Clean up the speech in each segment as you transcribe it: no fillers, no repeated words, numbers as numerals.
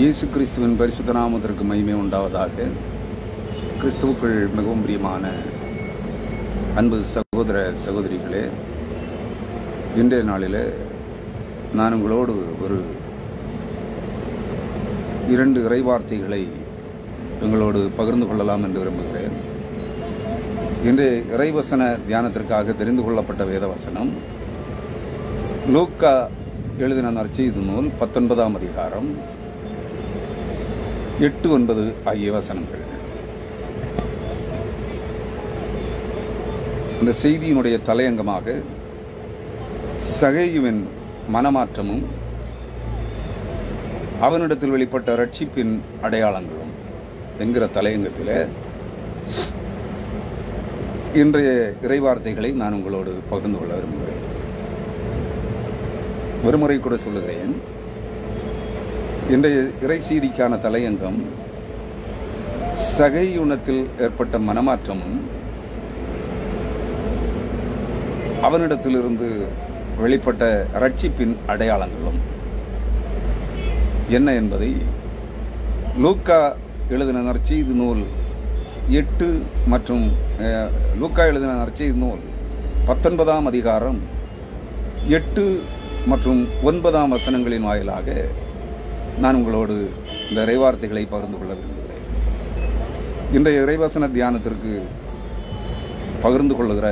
இயேசு கிறிஸ்துவின் பரிசுத்த நாமத்திற்கு மகிமை உண்டாவதாக. கிறிஸ்துவுக்குள் மிகவும் பிரியமான அன்பு சகோதர சகோதரிகளே, இன்றைய நாளில் நான் உங்களோடு ஒரு 2 இறைவார்த்தைகளை உங்களோடு பகிர்ந்து கொள்ளலாம் என்று விரும்புகிறேன். இன்றைய இறைவசன தியானத்திற்காக தெரிந்து கொள்ளப்பட்ட வேதவசனம் லூக்கா எழுதின நற்செய்தி நூல் 19ஆம் அதிகாரம் 8-9 ஆகிய வசனங்கள். இந்த செய்தியினுடைய தலையங்கமாக சகேயுவின் மனமாற்றமும் அவனிடத்தில் வெளிப்பட்ட ரட்சிப்பின் அடையாளங்களும் என்கிற தலையங்கத்தில் இன்றைய இறைவார்த்தைகளை நான் உங்களோடு பகிர்ந்து கொள்ள விரும்புகிறேன். ஒருமுறை கூட சொல்லுகிறேன். இன்றைய இறை செய்திக்கான தலையங்கம் சகேயுனத்தில் ஏற்பட்ட மனமாற்றமும் அவனிடத்திலிருந்து வெளிப்பட்ட ரட்சிப்பின் அடையாளங்களும் என்ன என்பதை லூக்கா எழுதின நற்செய்தி நூல் 8 மற்றும் லூக்கா எழுதின நற்செய்தி நூல் 19ஆம் அதிகாரம் 8 மற்றும் 9ஆம் வசனங்களின் வாயிலாக நான் உங்களோடு இந்த இறைவார்த்தைகளை பகிர்ந்து கொள்ள விரும்புகிறேன். இன்றைய இறைவசன தியானத்திற்கு பகிர்ந்து கொள்ளுகிற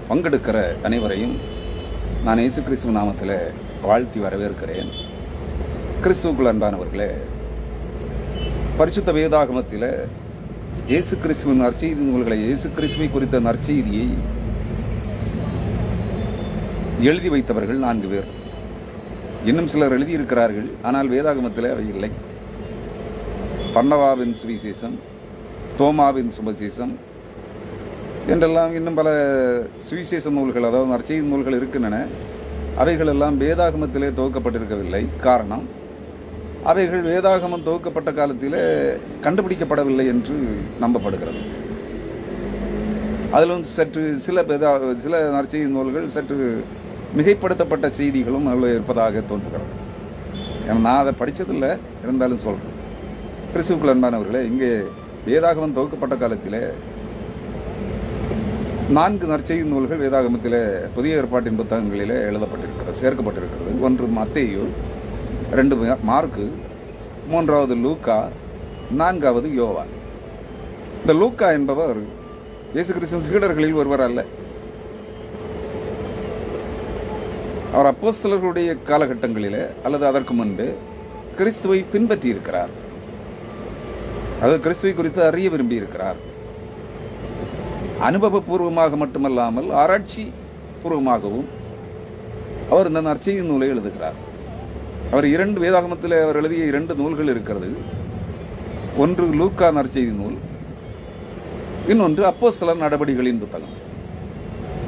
பங்கெடுக்கிற அனைவரையும் நான் இயேசு கிறிஸ்துவ நாமத்தில் வாழ்த்தி வரவேற்கிறேன். கிறிஸ்துவுக்குள் அன்பானவர்களே, பரிசுத்த வேதாகமத்தில் இயேசு கிறிஸ்துவின் நற்செய்தி நூல்களை, இயேசு கிறிஸ்துவை குறித்த நற்செய்தியை எழுதி வைத்தவர்கள் 4 பேர். இன்னும் சிலர் எழுதியிருக்கிறார்கள், ஆனால் வேதாகமத்தில் அவை இல்லை. பர்னபாவின் சுவிசேஷம், தோமாவின் சுவிசேஷம் என்றெல்லாம் இன்னும் பல சுவிசேஷ நூல்கள், அதாவது நற்செய்தி நூல்கள் இருக்கின்றன. அவைகள் எல்லாம் வேதாகமத்திலே துவக்கப்பட்டிருக்கவில்லை. காரணம், அவைகள் வேதாகமம் துவக்கப்பட்ட காலத்தில் கண்டுபிடிக்கப்படவில்லை என்று நம்பப்படுகிறது. அதிலும் சற்று சில நற்செய்தி நூல்கள் சற்று மிகைப்படுத்தப்பட்ட செய்திகளும் அதில் இருப்பதாக தோன்றுகிறது. நான் அதை படித்ததில்லை, இருந்தாலும் சொல்கிறேன். கிறிஸ்துவுக்குள் அன்பானவர்களே, இங்கே வேதாகமம் துவக்கப்பட்ட காலத்தில் 4 நற்செய்தி நூல்கள் வேதாகமத்தில் புதிய ஏற்பாட்டின் புத்தகங்களில் எழுதப்பட்டிருக்கிறது, சேர்க்கப்பட்டிருக்கிறது. 1 மத்தேயு, 2 மார்க்கு, 3வது லூக்கா, 4வது யோவான். இந்த லூக்கா என்பவர் இயேசு கிறிஸ்துவின் சீடர்களில் ஒருவர் அல்ல. அவர் அப்போஸ்தலர்களுடைய காலகட்டங்களிலே அல்லது அதற்கு முன்பு கிறிஸ்துவை பின்பற்றி இருக்கிறார். அது கிறிஸ்துவை குறித்து அறிய விரும்பி இருக்கிறார். அனுபவபூர்வமாக மட்டுமல்லாமல் ஆராய்ச்சி பூர்வமாகவும் அவர் இந்த நற்செய்தி நூலை எழுதுகிறார். அவர் 2 வேதாகமத்தில் அவர் எழுதிய 2 நூல்கள் இருக்கிறது. ஒன்று லூக்கா நற்செய்தி நூல், இன்னொன்று அப்போஸ்தலர் நடபடிகளின் புத்தகம்.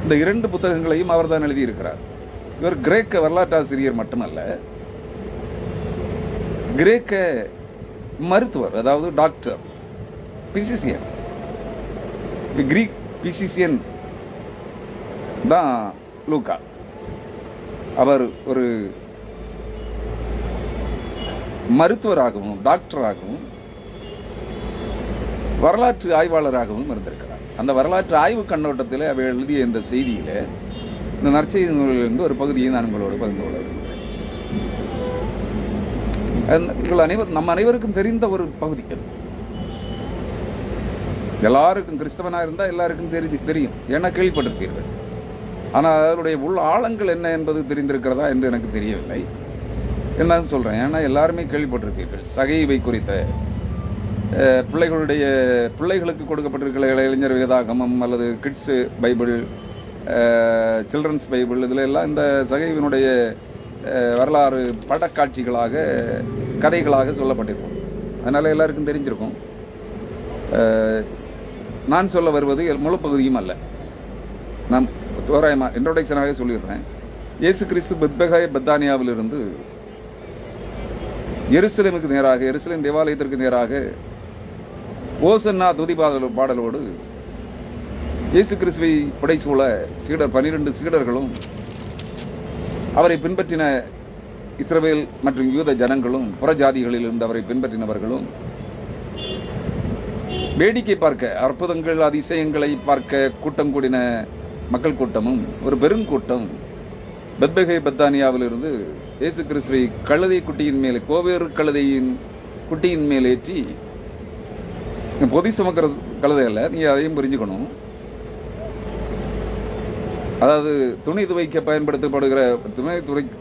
இந்த 2 புத்தகங்களையும் அவர் தான் எழுதியிருக்கிறார். இவர் கிரேக்க வரலாற்றாசிரியர் மட்டுமல்ல, கிரேக்க மருத்துவர், அதாவது டாக்டர், பிசிசியன். கிரீக் பிசிசியன் தான் லூக்கா. அவர் ஒரு மருத்துவராகவும் டாக்டராகவும் வரலாற்று ஆய்வாளராகவும் இருந்திருக்கிறார். அந்த வரலாற்று ஆய்வு கண்ணோட்டத்தில் அவர் எழுதிய இந்த செய்தியில, இந்த நற்செய்தி நூலிலிருந்து ஒரு பகுதியை நான் உங்களோடு பகிர்ந்து கொள்ள விரும்புகிறேன். நம் அனைவருக்கும் தெரிந்த ஒரு பகுதி. எல்லாருக்கும், கிறிஸ்தவனாக இருந்தால் எல்லாருக்கும் தெரியும், ஏன்னா கேள்விப்பட்டிருப்பீர்கள். ஆனால் அதனுடைய உள் ஆழங்கள் என்ன என்பது தெரிந்திருக்கிறதா என்று எனக்கு தெரியவில்லை. என்னன்னு சொல்கிறேன், ஏன்னா எல்லாருமே கேள்விப்பட்டிருப்பீர்கள். சகேயுவை குறித்த பிள்ளைகளுக்கு கொடுக்கப்பட்டிருக்கிற இளைஞர் வேதாகமம் அல்லது கிட்ஸ் பைபிள், சில்ட்ரன்ஸ் பைபிள், இதில் எல்லாம் இந்த சகேயுவினுடைய வரலாறு படக்காட்சிகளாக, கதைகளாக சொல்லப்பட்டிருக்கும். அதனால் எல்லாருக்கும் தெரிஞ்சிருக்கும். நான் சொல்ல வருவது முழு பகுதியும் அல்ல. நான் தோராயமாக இன்ட்ரோடக்ஷனாகவே சொல்லிடுறேன். இயேசு கிறிஸ்து பெத்தானியாவிலிருந்து எருசலேமுக்கு நேராக, எருசலேம் தேவாலயத்திற்கு நேராக ஓசன்னா துதி பாடலோடு இயேசு கிறிஸ்துவை புடைசூழ 12 சீடர்களும் அவரை பின்பற்றின இஸ்ரவேல் மற்றும் யூத ஜனங்களும் புறஜாதிகளில் இருந்து அவரை பின்பற்றினவர்களும் வேடிக்கை பார்க்க, அற்புதங்கள் அதிசயங்களை பார்க்க கூட்டம் கூடின மக்கள் கூட்டமும் ஒரு பெருங்கூட்டம் பெத்பகே பெத்தானியாவில் இருந்து இயேசு கிறிஸ்துவை கழுதை குட்டியின் மேலே, கோவேறு கழுதையின் குட்டியின் மேல் ஏற்றி, பொதி சுமக்கிற கழுதை அல்ல, நீங்க அதையும் புரிஞ்சுக்கணும். அதாவது துணி துவைக்க பயன்படுத்தப்படுகிற, துணி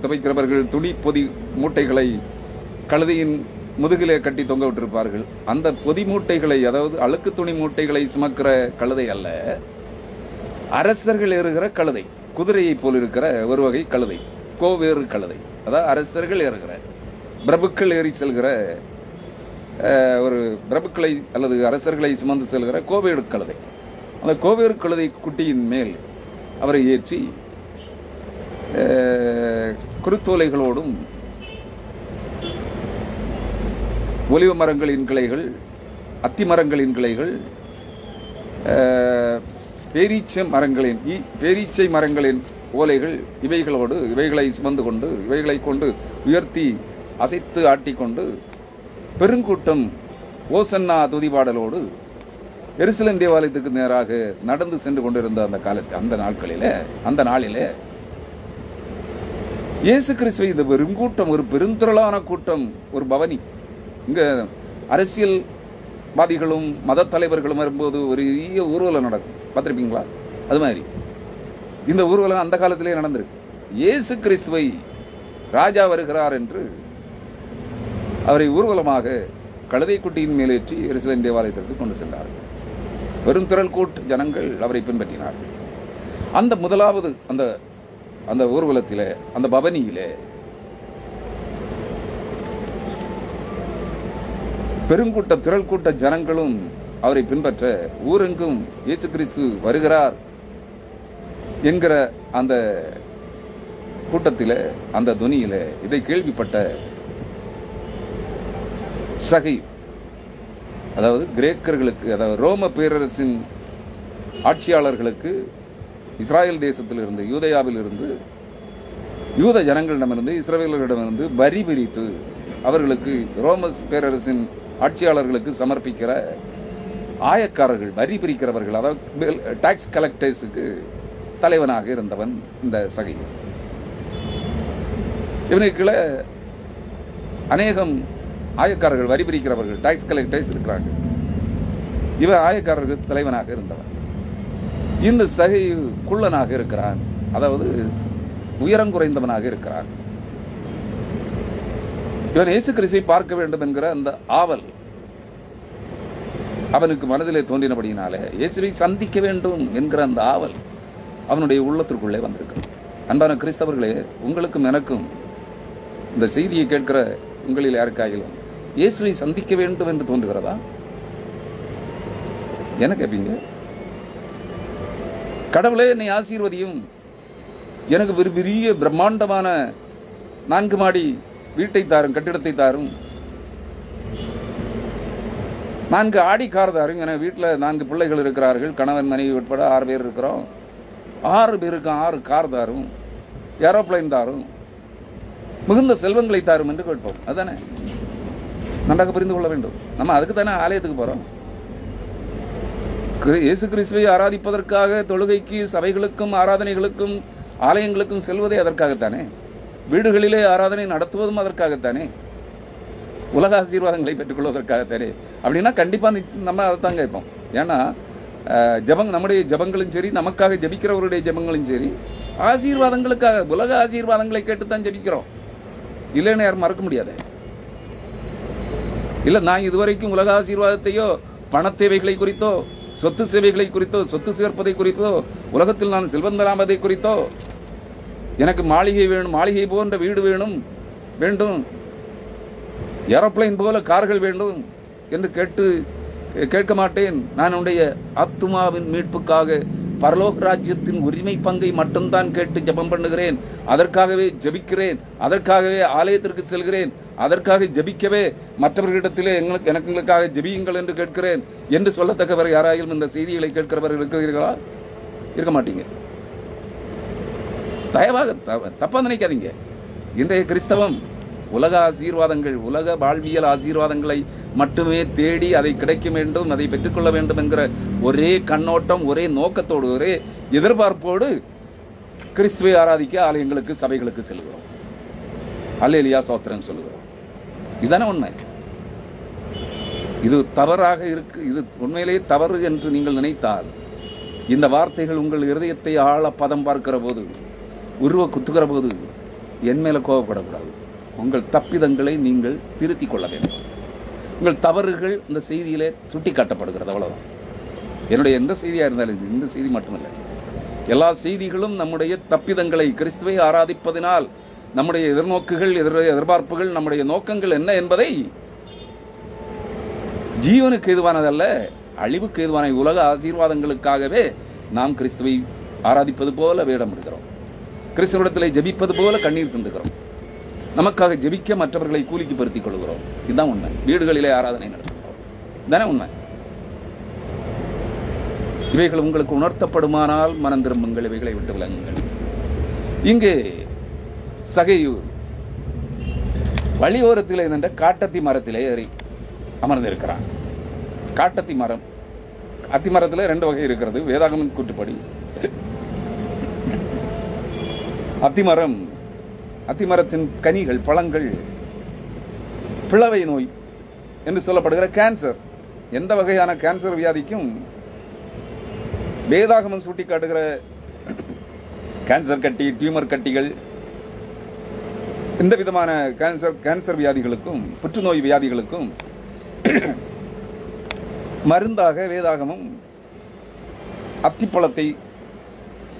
துவைக்கிறவர்கள் துணி பொதி மூட்டைகளை கழுதையின் முதுகிலே கட்டி தொங்க விட்டிருப்பார்கள். அந்த பொதி மூட்டைகளை, அதாவது அழுக்கு துணி மூட்டைகளை சுமக்கிற கழுதை அல்ல, அரசர்கள் ஏறுகிற கழுதை, குதிரையை போல் இருக்கிற ஒரு வகை கழுதை, கோவேறு கழுதை. அதாவது அரசர்கள் ஏறுகிற, பிரபுக்கள் ஏறி செல்கிற ஒரு பிரபுக்களை அல்லது அரசர்களை சுமந்து செல்கிற கோவேறு கழுதை. அந்த கோவேறு கழுதை குட்டியின் மேல் அவரை ஏற்றி குருத்தோலைகளோடும் ஒலிவ மரங்களின் கிளைகள், அத்தி மரங்களின் கிளைகள், பேரீச்சை மரங்களின் ஓலைகள், இவைகளை சுமந்து கொண்டு, இவைகளை கொண்டு உயர்த்தி அசைத்து ஆட்டிக்கொண்டு பெருங்கூட்டம் ஓசன்னா துதிபாடலோடு எருசலேம் தேவாலயத்துக்கு நேராக நடந்து சென்று கொண்டிருந்த அந்த நாளிலே இயேசு கிறிஸ்துவை இந்த பெருங்கூட்டம், ஒரு பெருந்திரளான கூட்டம், ஒரு பவனி. இங்க அரசியல்வாதிகளும் மத தலைவர்களும் வரும்போது ஒரு பெரிய ஊர்வலம் நடக்கும், பார்த்திருப்பீங்களா? அது மாதிரி இந்த ஊர்வலம் அந்த காலத்திலே நடந்திருக்கு. இயேசு கிறிஸ்துவை ராஜா வருகிறார் என்று அவரை ஊர்வலமாக கழுதை குட்டியின் மேலேற்றி எருசலேம் தேவாலயத்திற்கு கொண்டு சென்றார்கள். பெருந்திரள் கூட்ட ஜனங்கள் அவரை பின்பற்றினார்கள். அந்த முதலாவது அந்த ஊர்வலத்திலே, அந்த பவனியிலே பெருங்கூட்ட திரள் கூட்ட ஜனங்களும் அவரை பின்பற்ற ஊரெங்கும் இயேசு கிறிஸ்து வருகிறார் என்கிற அந்த கூட்டத்திலே, அந்த துணியிலே இதை கேள்விப்பட்ட சகை, அதாவது கிரேக்கர்களுக்கு, அதாவது ரோம பேரரசின் ஆட்சியாளர்களுக்கு இஸ்ராயல் தேசத்திலிருந்து, யூதேயாவில் இருந்து, யூத ஜனங்களிடமிருந்து, இஸ்ரவேலர்களிடமிருந்து வரி பிரித்து அவர்களுக்கு ரோம பேரரசின் ஆட்சியாளர்களுக்கு சமர்ப்பிக்கிற ஆயக்காரர்கள், வரி பிரிக்கிறவர்கள், அதாவது டாக்ஸ் கலெக்டர்ஸுக்கு தலைவனாக இருந்தவன் இந்த சகை. இவனுக்குள்ள அநேகம் ஆயக்காரர்கள், வரி பிரிக்கிறவர்கள், டாக்ஸ் கலெக்டர்ஸ் இருக்கிறாங்க. இவன் ஆயக்காரர்கள் தலைவனாக இருந்தவன். இந்த சகை குள்ளனாக இருக்கிறான், அதாவது உயரம் குறைந்தவனாக இருக்கிறான். இவன் இயேசு கிறிஸ்துவை பார்க்க வேண்டும் என்கிற அந்த ஆவல் அவனுக்கு மனதிலே தோன்றினபடியினாலே இயேசுவை சந்திக்க வேண்டும் என்கிற அந்த ஆவல் அவனுடைய உள்ளத்திற்குள்ளே வந்திருக்கிறது. அன்பான கிறிஸ்தவர்களே, உங்களுக்கும் எனக்கும் இந்த செய்தியை கேட்கிற உங்களில் யாருக்காயிலும் இயேசுவை சந்திக்க வேண்டும் என்று தோன்றுகிறதா? என்ன கேட்பீங்க? கடவுளே என்னை ஆசீர்வதியும், எனக்கு ஒரு பெரிய பிரம்மாண்டமான 4 மாடி வீட்டை தாரும், கட்டிடத்தை தாரும், 4 ஆடி கார் தாரும். என வீட்டில் 4 பிள்ளைகள் இருக்கிறார்கள், கணவன் மனைவி உட்பட 6 பேர் இருக்கிறோம். 6 பேருக்கு 6 கார் தாரும், ஏரோப்ளைன் தாரும், மிகுந்த செல்வங்களை தாரும் என்று கேட்போம். அதுதானே நன்றாக புரிந்து கொள்ள வேண்டும். நம்ம அதுக்கு தானே ஆலயத்துக்கு போறோம். இயேசு கிறிஸ்துவை ஆராதிப்பதற்காக தொழுகைக்கு, சபைகளுக்கும், ஆராதனைகளுக்கும், ஆலயங்களுக்கும் செல்வதே அதற்காகத்தானே. வீடுகளிலே ஆராதனை நடத்துவதும் அதற்காகத்தானே. உலக ஆசீர்வாதங்களை பெற்றுக்கொள்வதற்காகத்தானே. அப்படின்னா கண்டிப்பா நம்ம அதைத்தான் கேட்போம். ஏன்னா நம்முடைய ஜபங்களும் சரி, நமக்காக ஜபிக்கிறவருடைய ஜபங்களும் சரி, ஆசீர்வாதங்களுக்காக, உலக ஆசீர்வாதங்களை கேட்டுத்தான் ஜபிக்கிறோம். இல்லைன்னு யாரும் மறக்க முடியாது. இல்ல, நான் இதுவரைக்கும் உலக ஆசீர்வாதத்தையோ, பண தேவைகளை குறித்தோ, சொத்து சேவைகளை குறித்தோ, சொத்து சேர்ப்பதை குறித்தோ, உலகத்தில் நான் செல்வந்தராமதை குறித்தோ, எனக்கு மாளிகை வேணும், மாளிகை போன்ற வீடு வேண்டும், ஏரோப்ளைன் போல கார்கள் வேண்டும் என்று கேட்க மாட்டேன். நான் உடைய ஆத்துமாவின் மீட்புக்காக பரலோக ராஜ்யத்தின் உரிமை பங்கை மட்டும்தான் கேட்டு ஜெபம் பண்ணுகிறேன். அதற்காகவே ஜெபிக்கிறேன், அதற்காகவே ஆலயத்திற்கு செல்கிறேன், அதற்காக ஜெபிக்கவே மற்றவர்களிடத்திலே எனக்குங்களுக்காக ஜெபியுங்கள் என்று கேட்கிறேன் என்று சொல்லத்தக்கவர் யாராயும் இந்த செய்திகளை கேட்கிறவர்கள் இருக்கிறீர்களா? இருக்க மாட்டீங்க. தயவாக தப்பா நினைக்காதீங்க. இன்றைய கிறிஸ்தவம் உலக ஆசீர்வாதங்கள், உலக வாழ்வியல் ஆசீர்வாதங்களை மட்டுமே தேடி அதை கிடைக்க வேண்டும், அதை பெற்றுக்கொள்ள வேண்டும் என்கிற ஒரே கண்ணோட்டம், ஒரே நோக்கத்தோடு, ஒரே எதிர்பார்ப்போடு கிறிஸ்துவை ஆராதிக்க ஆலயங்களுக்கு, சபைகளுக்கு செல்கிறோம். அல்லேலூயா ஸ்தோத்திரம் சொல்லுகிறோம். இதுதானே உண்மை. இது தவறாக இருக்கு. இது உண்மையிலேயே தவறு என்று நீங்கள் நினைத்தால், இந்த வார்த்தைகள் உங்கள் இருதயத்தை ஆழ பதம் பார்க்கிற போது, உருவ குத்துகிற போது என் மேல கோபப்படக்கூடாது. உங்கள் தப்பிதங்களை நீங்கள் திருத்திக் கொள்ள வேண்டும். உங்கள் தவறுகள் இந்த செய்தியிலே சுட்டி காட்டப்படுகிறது, அவ்வளவுதான். என்னுடைய எந்த செய்தியா இருந்தாலும், இந்த செய்தி மட்டுமல்ல, எல்லா செய்திகளும் நம்முடைய தப்பிதங்களை, கிறிஸ்துவை ஆராதிப்பதனால் நம்முடைய எதிர்நோக்குகள், எதிர்பார்ப்புகள், நம்முடைய நோக்கங்கள் என்ன என்பதை ஜீவனுக்கு ஏதுவானதல்ல, அழிவுக்கு ஏதுவான உலக ஆசீர்வாதங்களுக்காகவே நாம் கிறிஸ்துவை ஆராதிப்பது போல வேடம் எடுக்கிறோம். கிறிஸ்துவனிடத்திலே ஜெபிப்பது போல கண்ணீர் சிந்துகிறோம். நமக்காக ஜெபிக்க மற்றவர்களை கூலிக்கு பருத்திக் கொள்கிறோம். இதுதான் உண்மை. வீடுகளிலே ஆராதனை நடத்துகிறோம். இதுதானே உண்மை. இவைகள் உங்களுக்கு உணர்த்தப்படுமானால் மனம் திரும்புங்கள், இவைகளை விட்டு விலகுங்கள். இங்கே சகையு வழியோரத்திலே நின்ற காட்டத்தி மரத்திலே ஏறி அமர்ந்திருக்கிறான். காட்டத்தி மரம், அத்தி மரத்தில் 2 வகை இருக்கிறது வேதாகம கூற்றுப்படி. அத்திமரத்தின் கனிகள், பழங்கள் பிளவை நோய் என்று சொல்லப்படுகிற கேன்சர், எந்த வகையான கேன்சர் வியாதிக்கும் வேதாகமம் சுட்டி காட்டுகிற கேன்சர் கட்டி, டியூமர் கட்டிகள், இந்த விதமான கேன்சர் வியாதிகளுக்கும், புற்றுநோய் வியாதிகளுக்கும் மருந்தாக வேதாகமம் அத்திப்பழத்தை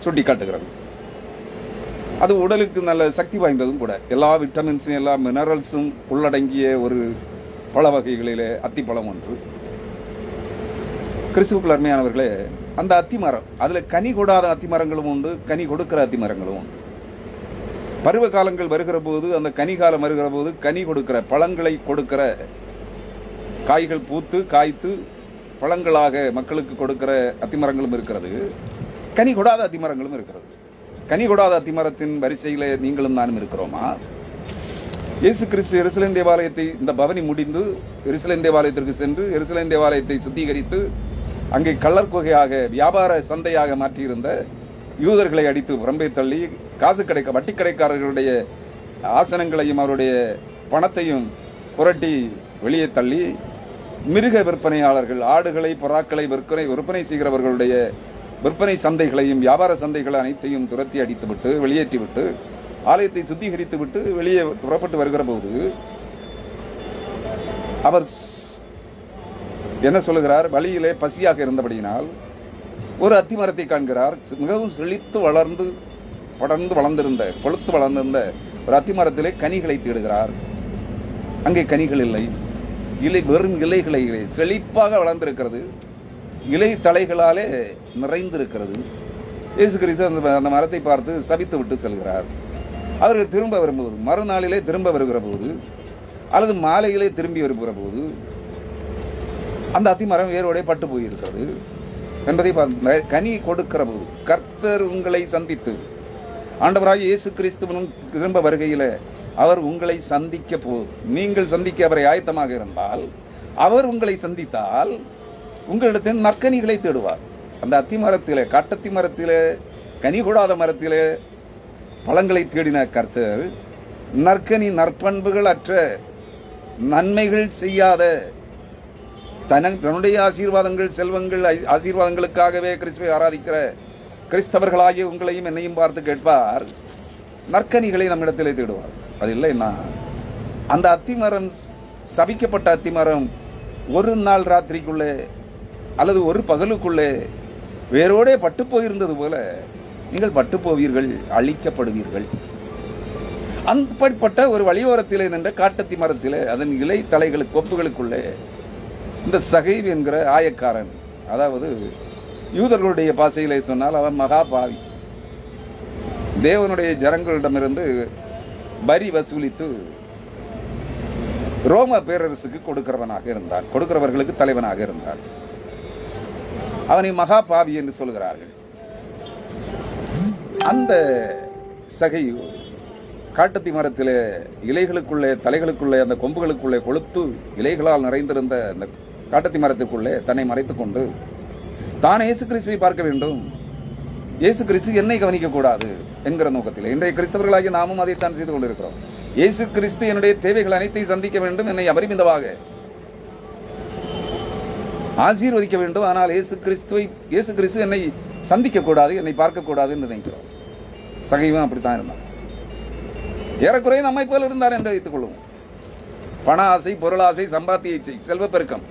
சுட்டி காட்டுகிறது. அது உடலுக்கு நல்ல சக்தி வாய்ந்ததும் கூட. எல்லா விட்டமின்ஸும், எல்லா மினரல்ஸும் உள்ளடங்கிய ஒரு பழ வகைகளிலே அத்திப்பழம் ஒன்று. கிறிஸ்துவுக்குள் அருமையானவர்களே, அந்த அத்திமரம், அதுல கனி கொடாத அத்திமரங்களும் உண்டு, கனி கொடுக்கிற அத்திமரங்களும் உண்டு. பருவ காலங்கள் வருகிற போது, அந்த கனி காலம் வருகிற போது கனி கொடுக்கிற, பழங்களை கொடுக்கிற, காய்கள் பூத்து காய்த்து பழங்களாக மக்களுக்கு கொடுக்கிற அத்திமரங்களும் இருக்கிறது. கனி கொடாத அத்திமரங்களும் இருக்கிறது. கனி கொடாத அத்திமரத்தின் வரிசையில நீங்களும் நானும் இருக்கிறோமா? இயேசு கிறிஸ்து எருசலேம் தேவாலயத்தை, இந்த பவனி முடிந்து எருசலேம் தேவாலயத்திற்கு சென்று எருசலேம் தேவாலயத்தை சுத்திகரித்து அங்கே கள்ளர் குகையாக, வியாபார சந்தையாக மாற்றியிருந்த யூதர்களை அடித்து புறம்பே தள்ளி, காசு கிடைக்க வட்டி கடைக்காரர்களுடைய ஆசனங்களையும் அவருடைய பணத்தையும் புரட்டி வெளியே தள்ளி, மிருக விற்பனையாளர்கள், ஆடுகளை, புறாக்களை விற்பனை செய்கிறவர்களுடைய விற்பனை சந்தைகளையும், வியாபார சந்தைகள் அனைத்தையும் துரத்தி அடித்துவிட்டு, வெளியேற்றிவிட்டு, ஆலயத்தை சுத்திகரித்து விட்டு வெளியே புறப்பட்டு வருகிற போது அவர் என்ன சொல்லுகிறார்? வழியிலே பசியாக இருந்தபடியினால் ஒரு அத்திமரத்தை காண்கிறார். மிகவும் செழித்து வளர்ந்து படர்ந்து வளர்ந்திருந்த, கொழுத்து வளர்ந்திருந்த ஒரு அத்திமரத்திலே கனிகளை தேடுகிறார். அங்கே கனிகள் இல்லை. இலை, வெறும் இலைகளை, செழிப்பாக வளர்ந்திருக்கிறது, இலை தலைகளாலே நிறைந்திருக்கிறது. இயேசு கிறிஸ்து அந்த மரத்தை பார்த்து சபித்து விட்டு செல்கிறார். அவர்கள் திரும்ப வரும்போது, மறுநாளிலே திரும்ப வருகிற போது, அல்லது மாலையிலே திரும்பி வருகிற போது, அந்த அத்திமரம் வேரோட பட்டு போயிருக்கிறது என்பதை கனி கொடுக்கிற போது, கர்த்தர் உங்களை சந்தித்து, ஆண்டவராய் இயேசு கிறிஸ்துவனும் திரும்ப வருகையில அவர் உங்களை சந்திக்க நீங்கள் சந்திக்க அவரை ஆயத்தமாக இருந்தால், அவர் உங்களை சந்தித்தால் உங்களிடத்தில் நற்கனிகளை தேடுவார். அந்த அத்தி மரத்திலே, காட்டத்தி மரத்திலே, கனி கொடாத மரத்திலே பழங்களை தேடின கர்த்தர், நற்கனி, நற்பண்புகள் அற்ற, நன்மைகள் செய்யாத, தன்னுடைய ஆசீர்வாதங்கள், செல்வங்கள், ஆசீர்வாதங்களுக்காகவே கிறிஸ்துவை ஆராதிக்கிற கிறிஸ்தவர்களாகிய உங்களையும் என்னையும் பார்த்து கேட்பார், நற்கனிகளை நம்மிடத்திலே தேடுவார். அது இல்லைன்னா அந்த அத்திமரம், சபிக்கப்பட்ட அத்திமரம், ஒரு நாள் ராத்திரிக்குள்ளே அல்லது ஒரு பகலுக்குள்ளே வேரோடே பட்டு போயிருந்தது போல நீங்கள் பட்டு போவீர்கள், அழிக்கப்படுவீர்கள். அப்படிப்பட்ட ஒரு வழியோரத்திலே நின்ற காட்டத்தி மரத்திலே, அதன் இலை தலைகளுக்கு, கொப்புகளுக்குள்ளே இந்த சகைவ் என்கிற ஆயக்காரன், அதாவது யூதர்களுடைய பாசையிலே சொன்னால் அவன் மகா பாவி, தேவனுடைய ஜனங்களிடமிருந்து வரி வசூலித்து ரோம பேரரசுக்கு கொடுக்கிறவனாக இருந்தான், கொடுக்கிறவர்களுக்கு தலைவனாக இருந்தான். அவனை மகா பாவி என்று சொல்கிறார்கள். அந்த சகையு காட்டத்தி மரத்திலே இலைகளுக்குள்ளே தலைகளுக்குள்ளே அந்த கொம்புகளுக்குள்ளே கொளுத்து இலைகளால் நிறைந்திருந்த அந்த காட்டத்தி மரத்துக்குள்ளே தன்னை மறைத்துக் கொண்டு தான் இயேசு கிறிஸ்துவை பார்க்க வேண்டும், இயேசு கிறிஸ்து என்னை கவனிக்க கூடாது என்கிற நோக்கத்தில் இன்றைய கிறிஸ்தவர்களாகி நாமும் அதைத்தான் செய்து கொண்டிருக்கிறோம். இயேசு கிறிஸ்து என்னுடைய தேவைகள் அனைத்தையும் சந்திக்க வேண்டும், என்னை அபரிமிதமாக ஆசீர்வதிக்க வேண்டும். ஆனால் இயேசு கிறிஸ்து என்னை சந்திக்க கூடாது, என்னை பார்க்க கூடாது என்று நினைக்கிறோம். சகைவன் அப்படித்தான் இருந்தான். ஏறக்குறைய நம்மை போல இருந்தார் என்று வைத்துக் கொள்வோம். பண ஆசை, பொருளாசை, சம்பாத்திய இச்சை, செல்வப்பெருக்கம்,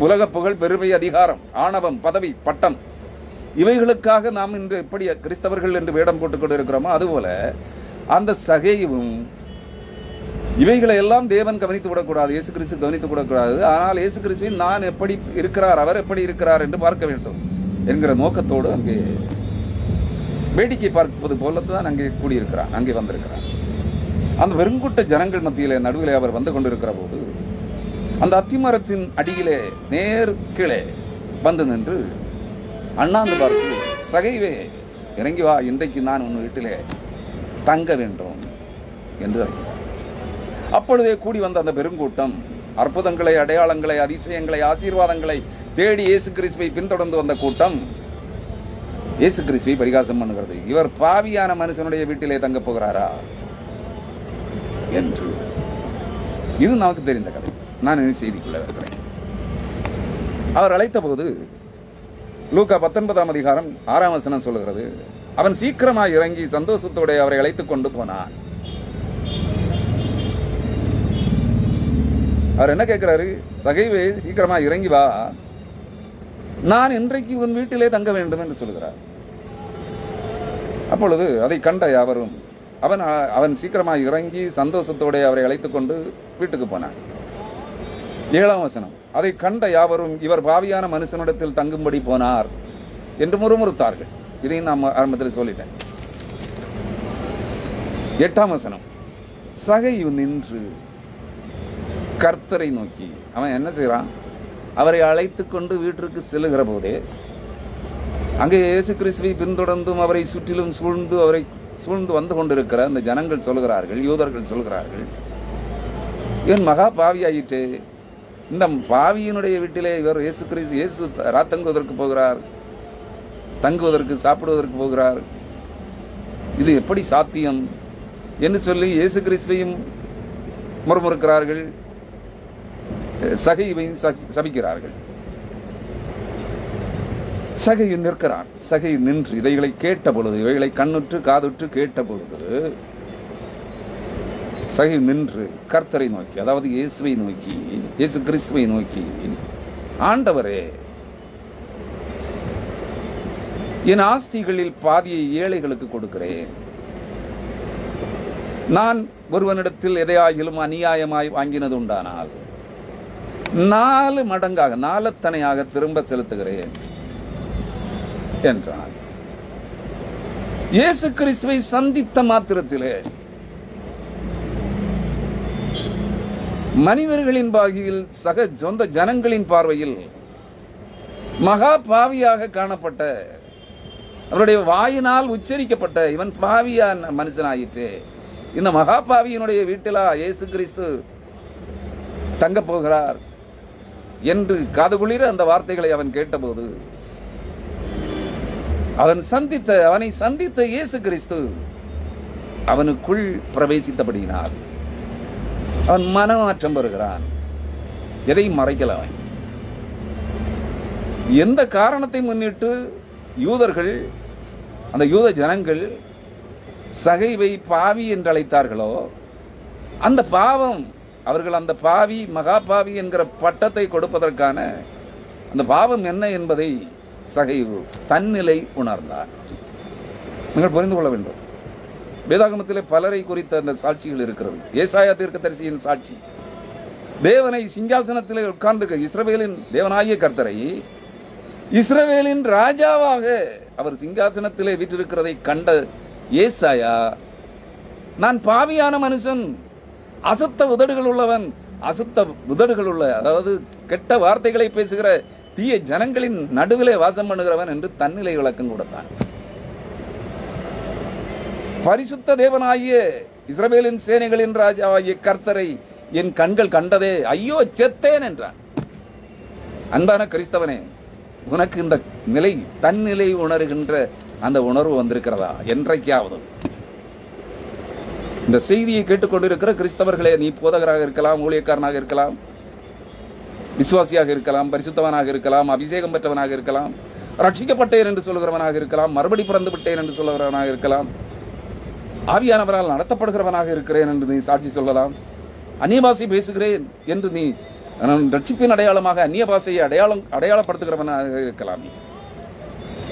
உலக புகழ், பெருமை, அதிகாரம், ஆணவம், பதவி, பட்டம், இவைகளுக்காக நாம் இன்று எப்படி கிறிஸ்தவர்கள் என்று வேடம் போட்டுக் கொண்டிருக்கிறோமோ அதுபோல அந்த சகையும் இவைகளை எல்லாம் தேவன் கவனித்து விடக்கூடாது, இயேசு கிறிஸ்து கவனித்துக் விடக்கூடாது. ஆனால் இயேசு கிறிஸ்துவின் நான் எப்படி இருக்கிறார், அவர் எப்படி இருக்கிறார் என்று பார்க்க வேண்டும் என்கிற நோக்கத்தோடு அங்கே வேடிக்கை பார்ப்பது போலத்தான் அங்கே கூடியிருக்கிறார், அங்கே வந்திருக்கிறார். அந்த வெறுங்குட்ட ஜனங்கள் மத்தியிலே நடுவிலே அவர் வந்து கொண்டிருக்கிற போது அந்த அத்திமரத்தின் அடியிலே நேர் கீழே வந்து நின்று அண்ணாந்து பார்த்து, சகைவே இறங்கி வா, இன்றைக்கு நான் உன் வீட்டிலே தங்க வேண்டும் என்று அழைக்கிறார். அப்பொழுதே கூடி வந்த அந்த பெருங்கூட்டம் அற்புதங்களை, அடையாளங்களை, அதிசயங்களை, ஆசீர்வாதங்களை தேடி இயேசு கிறிஸ்துவை பின்தொடர்ந்து வந்த கூட்டம் இயேசு கிறிஸ்துவை பரிகாசம் பண்ணுகிறது. இவர் பாவியான மனுஷனுடைய வீட்டிலே தங்க போகிறாரா என்று. இது நமக்கு தெரிந்த கதை. நான் இந்த செய்திக்குள்ள இருக்கிறேன். அவர் அழைத்த போது லூக்கா 19ஆம் அதிகாரம் 6ஆம் வசனம் சொல்லுகிறது, அவன் சீக்கிரமாய் இறங்கி சந்தோஷத்தோட அவரை அழைத்துக் கொண்டு போனான். அவர் என்ன கேட்கிறாரு? சகைவே சீக்கிரமா இறங்கி வா, நான் இன்றைக்கு உன் வீட்டிலே தங்க வேண்டும் என்று சொல்கிறார். அப்பொழுது அதை கண்ட யாவரும் அவன் சீக்கிரமாக இறங்கி சந்தோஷத்தோட அவரை அழைத்துக் கொண்டு வீட்டுக்கு போனான். 7ஆம் வசனம், அதை கண்ட யாவரும் இவர் பாவியான மனுஷனிடத்தில் தங்கும்படி போனார் என்று முறுமுறுத்தார்கள். இதையும் நான் ஆரம்பத்தில் சொல்லிட்டேன். 8ஆம் வசனம், சகையு நின்று கர்த்தரை நோக்கி. அவன் என்ன செய்யறான்? அவரை அழைத்துக் கொண்டு வீட்டிற்கு செல்லுகிற போதே அங்கே இயேசு கிறிஸ்துவை பின்தொடர்ந்தும் அவரை சுற்றிலும் சூழ்ந்து வந்து கொண்டிருக்கிற அந்த ஜனங்கள் சொல்கிறார்கள், யூதர்கள் சொல்கிறார்கள், இவன் மகா பாவியாயிற்று, இந்த பாவியினுடைய வீட்டிலே இவர் இயேசு ராத்தங்குவதற்கு போகிறார், தங்குவதற்கு சாப்பிடுவதற்கு போகிறார், இது எப்படி சாத்தியம் என்று சொல்லி இயேசு கிறிஸ்துவையும் முறுமுறுக்கிறார்கள், சகையையும் சபிக்கிறார்கள். சகையு நிற்கிறான். சகையு நின்று இதைகளை கேட்ட பொழுது, இவைகளை கண்ணுற்று காதுற்று கேட்ட பொழுது சகையு நின்று கர்த்தரை நோக்கி, அதாவது இயேசுவை நோக்கி, இயேசு கிறிஸ்துவை நோக்கி, ஆண்டவரே, என் ஆஸ்திகளில் பாதியை ஏழைகளுக்கு கொடுக்கிறேன். நான் ஒருவனிடத்தில் எதையாயிலும் அநியாயமாய் வாங்கினது உண்டானால் 4 மடங்காக 4 தனையாக திரும்ப செலுத்துகிறேன் என்றார். இயேசு கிறிஸ்துவை சந்தித்த மாத்திரத்திலே மனிதர்களின் பார்வையில், சொந்த ஜனங்களின் பார்வையில் மகா பாவியாக காணப்பட்ட, அவருடைய வாயினால் உச்சரிக்கப்பட்ட இவன் பாவியான மனுஷனாயிற்று, இந்த மகா பாவியினுடைய வீட்டிலா இயேசு கிறிஸ்து தங்க போகிறார் என்று காதுகுளிர அந்த வார்த்தைகளை அவன் கேட்டபோது அவனை சந்தித்த இயேசு கிறிஸ்து அவனுக்குள் பிரவேசித்தபடியினார் அவன் மனமாற்றம் வருகிறான். எதையும் மறைக்கல. அவன் எந்த காரணத்தை முன்னிட்டு யூதர்கள், அந்த யூத ஜனங்கள் சகைவை பாவி என்று அழைத்தார்களோ, அந்த பாவம், அவர்கள் அந்த பாவி, மகா பாவி என்கிற பட்டத்தை கொடுப்பதற்கான அந்த பாவம் என்ன என்பதை சகைவு தன்னிலை உணர்ந்தார். நீங்கள் புரிந்து கொள்ள வேண்டும். வேதாகமத்திலே பலரை குறித்த அந்த சாட்சிகள் இருக்கிறது. ஏசாயா தீர்க்கதரிசியின் சாட்சி, தேவனை சிங்காசனத்திலே உட்கார்ந்து இஸ்ரவேலின் தேவனாகிய கர்த்தரை இஸ்ரவேலின் ராஜாவாக அவர் சிங்காசனத்திலே வீற்றிருக்கிறதை கண்ட ஏசாயா, நான் பாவியான மனுஷன், அசுத்த உதடுகள் உள்ளவன், அசுத்த உதடுகள் உள்ள, அதாவது கெட்ட வார்த்தைகளை பேசுகிற தீய ஜனங்களின் நடுவிலே வாசம் பண்ணுகிறவன் என்று தன்னிலை விளக்கம் கொடுத்தான். பரிசுத்த தேவனாகிய இஸ்ரவேலின் சேனைகளின் ராஜாவாகிய கர்த்தரை என் கண்கள் கண்டதே, ஐயோ செத்தேன் என்றான். அன்பான கிறிஸ்தவனே, உனக்கு இந்த நிலை, தன்னிலை உணர்கின்ற அந்த உணர்வு வந்திருக்கிறதா? என்றைக்காவது இந்த செய்தியை கேட்டுக்கொண்டிருக்கிற கிறிஸ்தவர்களே, நீ போதகராக இருக்கலாம், ஊழியக்காரனாக இருக்கலாம், விசுவாசியாக இருக்கலாம், பரிசுத்தவனாக இருக்கலாம், அபிஷேகம் பெற்றவனாக இருக்கலாம், ரட்சிக்கப்பட்டேன் என்று சொல்கிறவனாக இருக்கலாம், மறுபடி பிறந்து விட்டேன் என்று சொல்கிறவனாக இருக்கலாம், ஆவியானவரால் நடத்தப்படுகிறவனாக இருக்கிறேன் என்று நீ சாட்சி சொல்லலாம், அந்நிய பாஷை பேசுகிறேன் என்று நீ ரட்சிப்பின் அடையாளமாக அந்நிய பாஷையை அடையாளப்படுத்துகிறவனாக இருக்கலாம்.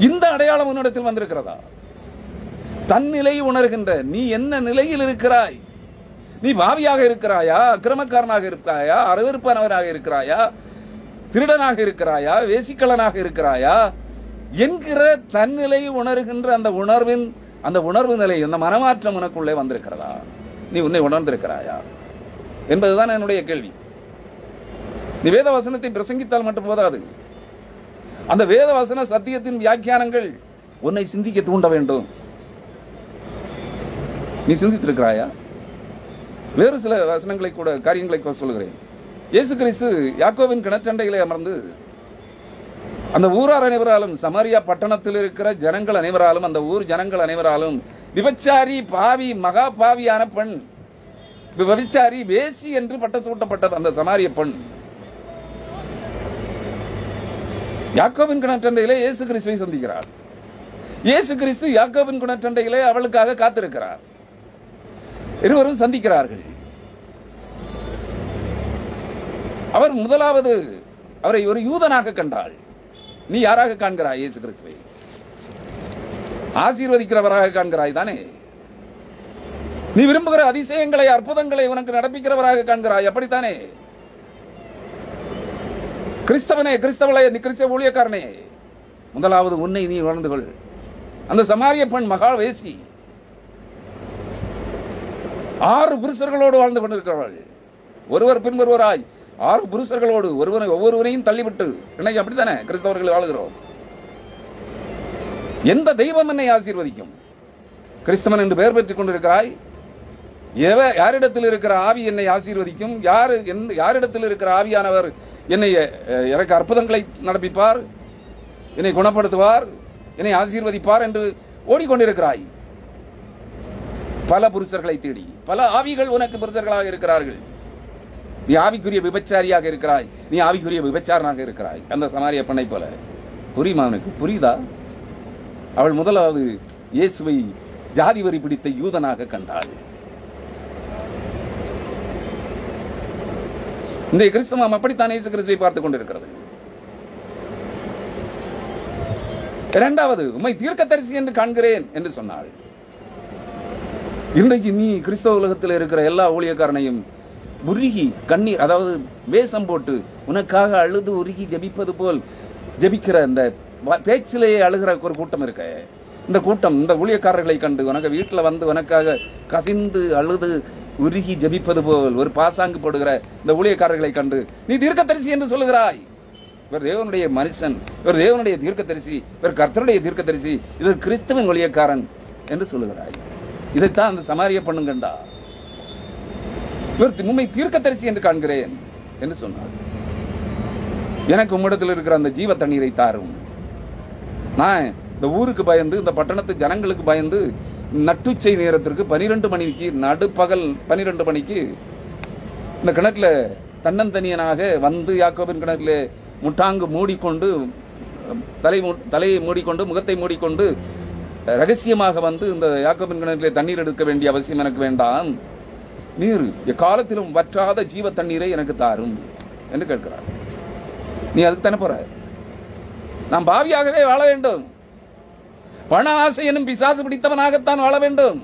இந்த அடையாளம் உன்னிடத்தில் வந்திருக்கிறதா? தன்னிலை உணர்கின்ற நீ என்ன நிலையில் இருக்கிறாய்? நீ பாவியாக இருக்கிறாயா? அக்கிரமக்காரனாக இருக்கிறாயா? அருவருப்பானவனாக இருக்கிறாயா? திருடனாக இருக்கிறாயா? வேசிக்கலனாக இருக்கிறாயா என்கிற தன்னிலை உணர்கின்ற அந்த உணர்வு நிலை, அந்த மனமாற்றம் உனக்குள்ளே வந்திருக்கிறதா? நீ உன்னை உணர்ந்திருக்கிறாயா என்பதுதான் என்னுடைய கேள்வி. நீ வேத வசனத்தை பிரசங்கித்தால் மட்டும் போதாது. அந்த வேத வசன சத்தியத்தின் வியாக்கியானங்கள் உன்னை சிந்திக்க தூண்ட வேண்டும். நீ சிந்தித்திருக்கிறாயா? வேறு சில வசனங்களை கூட, காரியங்களை கூட சொல்லுகிறேன். இயேசு கிறிஸ்து யாக்கோபின் கிணற்றண்டையிலே அமர்ந்து அந்த ஊரார் அனைவராலும், சமாரியா பட்டணத்தில் இருக்கிற ஜனங்கள் அனைவராலும், அந்த ஊர் ஜனங்கள் அனைவராலும் விபச்சாரி, பாவி, மகா பாவியான பெண், விபச்சாரி, வேசி என்று பட்டம் சூட்டப்பட்டது அந்த சமாரிய பெண். யாக்கோபின் கிணற்றண்டையிலே இயேசு கிறிஸ்துவை சந்திக்கிறார். இயேசு கிறிஸ்து யாக்கோபின் கிணற்றண்டையிலே அவளுக்காக காத்திருக்கிறார். இருவரும் சந்திக்கிறார்கள். அவர் முதலாவது அவரை ஒரு யூதனாக கண்டாள். நீ யாராக காண்கிறாய்? இயேசு கிறிஸ்துவை ஆசீர்வதிக்கிறவராக காண்கிறாய் தானே? நீ விரும்புகிற அதிசயங்களை, அற்புதங்களை உனக்கு நடப்பிக்கிறவராக காண்கிறாய், அப்படித்தானே? கிறிஸ்தவனே, கிறிஸ்தவளே, நீ கிறிஸ்தவ ஊழியக்காரனே, முதலாவது உன்னை நீ உணர்ந்து கொள். அந்த சமாரிய பெண் மகா வேசி, 6 புருஷர்களோடு வாழ்ந்து கொண்டிருக்கிறவள். ஒருவர் பின் ஒருவராய் 6 புருஷர்களோடு ஒவ்வொருவரையும் தள்ளிவிட்டு, இன்னைக்கு அப்படித்தானே கிறிஸ்தவர்கள் வாழ்கிறோம். எந்த தெய்வம் என்னை ஆசீர்வதிக்கும்? கிறிஸ்தவன் என்று பெயர் பெற்றுக் கொண்டிருக்கிறாய். யாரிடத்தில் இருக்கிற ஆவி என்னை ஆசீர்வதிக்கும்? யாரிடத்தில் இருக்கிற ஆவியானவர் என்னை எனக்கு அற்புதங்களை நடப்பிப்பார், என்னை குணப்படுத்துவார், என்னை ஆசீர்வதிப்பார் என்று ஓடிக்கொண்டிருக்கிறாய். பல புருஷர்களை தேடி, பல ஆவிகள் உனக்கு புருஷர்களாக இருக்கிறார்கள். நீ ஆவிக்குரிய விபச்சாரியாக இருக்கிறாய், நீ ஆவிக்குரிய விபச்சாரனாக இருக்கிறாய். அந்த சமாரிய பெண்ணை போல. புரியுமா? அவனுக்கு புரியுதா? அவள் முதலாவது இயேசுவை ஜாதி வரி பிடித்த யூதனாக கண்டாள். இந்த கிறிஸ்தவம் அப்படித்தான் இயேசு கிறிஸ்துவை பார்த்துக் கொண்டிருக்கிறது. இரண்டாவது, உம்மை தீர்க்கதரிசி என்று காண்கிறேன் என்று சொன்னாள். இன்றைக்கு நீ கிறிஸ்தவ உலகத்தில் இருக்கிற எல்லா ஊழியக்காரனையும் உருகி கண்ணீர், அதாவது வேஷம் போட்டு உனக்காக அழுது உருகி ஜெபிப்பது போல் ஜெபிக்கிற இந்த பேச்சிலேயே அழுகிற ஒரு கூட்டம் இருக்க. இந்த கூட்டம் இந்த ஊழியக்காரர்களை கண்டு உனக்கு வீட்டில் வந்து உனக்காக கசிந்து அழுது உருகி ஜெபிப்பது போல் ஒரு பாசாங்கு போடுகிற இந்த ஊழியக்காரர்களை கண்டு நீ தீர்க்கதரிசி என்று சொல்லுகிறாய். இவர் தேவனுடைய மனுஷன், இவர் தேவனுடைய தீர்க்கதரிசி, இவர் கர்த்தருடைய தீர்க்கதரிசி, இது கிறிஸ்துவின் ஊழியக்காரன் என்று சொல்லுகிறாய். இதைத்தான் அந்த சமாரிய பெண்ணும் கண்டா. இவர் உண்மை தீர்க்கதரிசி என்று காண்கிறேன் என்று சொன்னார். எனக்கு உம்மிடத்தில் இருக்கிற அந்த ஜீவ தண்ணீரை தாரும். நான் இந்த ஊருக்கு பயந்து, இந்த பட்டணத்து ஜனங்களுக்கு பயந்து, நட்டுச்சை நேரத்திற்கு 12 மணிக்கு, நடுப்பகல் 12 மணிக்கு இந்த கிணற்றுல தன்னந்தனியனாக வந்து யாக்கோபின் கிணற்றிலே முட்டாங்கு மூடிக்கொண்டு, தலையை மூடிக்கொண்டு, முகத்தை மூடிக்கொண்டு ரகசியமாக வந்து இந்த யாக்கோபின் கிணற்றிலே தண்ணீர் எடுக்க வேண்டிய அவசியம் எனக்கு வேண்டாம். நீர் எக்காலத்திலும் வற்றாத ஜீவ தண்ணீரை எனக்கு தாரும் என்று கேட்கிறார். நீ அதுக்கு தானே போற? நாம் பாவியாகவே வாழ வேண்டும். பண ஆசை எனும் பிசாசு பிடித்தவனாகத்தான் வாழ வேண்டும்.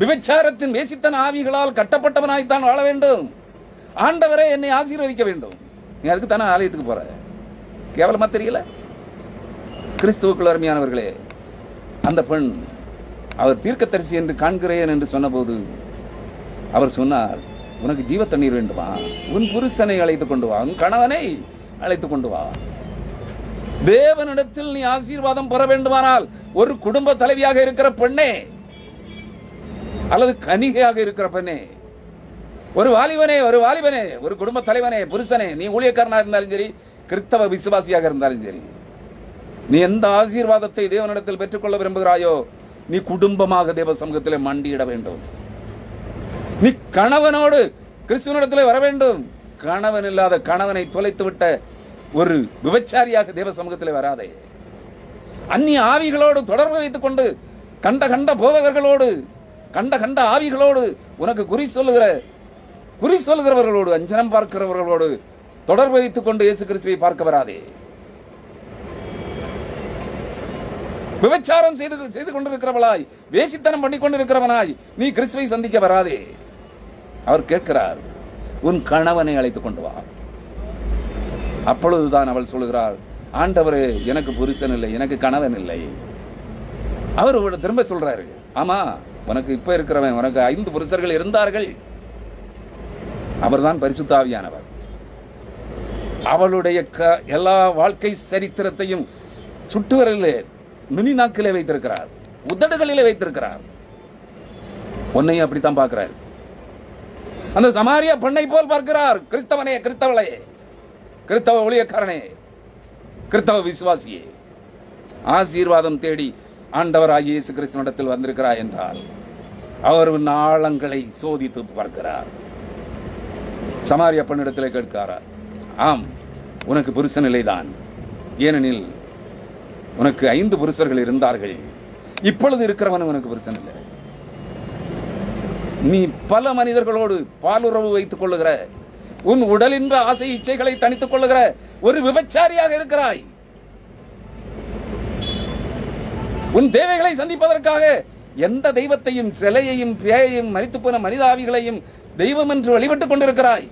விபச்சாரத்தின் வேசித்தன ஆவிகளால் கட்டப்பட்டவனாய்த்தான் வாழ வேண்டும். ஆண்டவரே என்னை ஆசீர்வதிக்க வேண்டும். நீ அதுக்கு தானே ஆலயத்துக்கு போற? கேவலமா தெரியல? கிறிஸ்துவுக்குள் அருமையானவர்களே, அந்த பெண் அவர் தீர்க்கதரிசி என்று காண்கிறேன் என்று சொன்னபோது அவர் சொன்னார், உனக்கு ஜீவ தண்ணீர் வேண்டுமா? உன் புருஷனை அழைத்துக் கொண்டு வா, உன் கணவனை அழைத்துக் கொண்டு வா. தேவனிடத்தில் நீ ஆசீர்வாதம் பெற வேண்டுமானால், ஒரு குடும்ப தலைவியாக இருக்கிற பெண்ணே, அல்லது கனிகையாக இருக்கிற பெண்ணே, ஒரு வாலிபனே, ஒரு குடும்ப தலைவனே, புருஷனே, நீ ஊழியக்காரனா இருந்தாலும் சரி, கிறிஸ்தவ விசுவாசியாக இருந்தாலும் சரி, நீ எந்த ஆசீர்வாதத்தை தேவனிடத்தில் பெற்றுக்கொள்ள விரும்புகிறாயோ நீ குடும்பமாக தேவ சமூகத்திலே மண்டியிட வேண்டும். நீ கணவனோடு கிறிஸ்துவனிடத்திலே வர வேண்டும். கணவன் இல்லாத, கணவனை தொலைத்து விட்ட ஒரு விபச்சாரியாக தேவ சமூகத்திலே வராதே. அந்நிய ஆவிகளோடு தொடர்பு வைத்துக் கொண்டு கண்ட போதகர்களோடு, கண்ட ஆவிகளோடு, உனக்கு குறி சொல்லுகிறவர்களோடு, அஞ்சனம் பார்க்கிறவர்களோடு தொடர்பு வைத்துக் கொண்டு இயேசு கிறிஸ்துவை பார்க்க வராதே. விபச்சாரம் செய்து கொண்டிருக்கிறவளாய், வேசித்தனம் பண்ணி கொண்டிருக்கிறவனாய் நீ கிறிஸ்துவை சந்திக்க வராதே. அவர் கேட்கிறார், உன் கணவனை அழைத்துக் கொண்டு வா. அப்பொழுதுதான் அவள் சொல்லுகிறாள், ஆண்டவரே, எனக்கு புருஷன் இல்லை, எனக்கு கணவன் இல்லை. அவர் திரும்ப சொல்றாரு, ஆமா, உனக்கு இப்ப இருக்கிறவன், உனக்கு 5 புருஷர்கள் இருந்தார்கள். அவர்தான் பரிசுத்த ஆவியானவர். அவளுடைய எல்லா வாழ்க்கை சரித்திரத்தையும் சுட்டுவரிலே, நுனி நாக்கிலே வைத்திருக்கிறார், உதடுகளிலே வைத்திருக்கிறார். உன்னையும் அப்படித்தான் பார்க்கிறார். அந்த சமாரியா பெண்ணை போல் பார்க்கிறார். கிறிஸ்தவனே, கிறிஸ்தவளே, கிறிஸ்தவ ஊழியக்காரனே, கிறிஸ்தவ விசுவாசியே, ஆசீர்வாதம் தேடி ஆண்டவராகிய இயேசு கிறிஸ்துவினிடத்தில் வந்திருக்கிறாய் என்றால் அவர் உன் ஆழங்களை சோதித்து பார்க்கிறார். சமாரியா பெண்ணிடத்திலே கேட்கிறார், ஆம், உனக்கு புருஷன் இல்லைதான், ஏனெனில் உனக்கு 5 புருஷர்கள் இருந்தார்கள், இப்பொழுது இருக்கிறவன் உனக்கு புருஷன் இல்லை. நீ பல மனிதர்களோடு பாலுறவு வைத்துக் கொள்ளுகிற, உன் உடலின்ப ஆசை இச்சைகளை தனித்துக் கொள்ளுகிற ஒரு விபச்சாரியாக இருக்கிறாய். உன் தேவைகளை சந்திப்பதற்காக எந்த தெய்வத்தையும், சிலையையும், பேயையும், மரித்து போன மனிதாவிகளையும் தெய்வம் என்று வழிபட்டுக் கொண்டிருக்கிறாய்.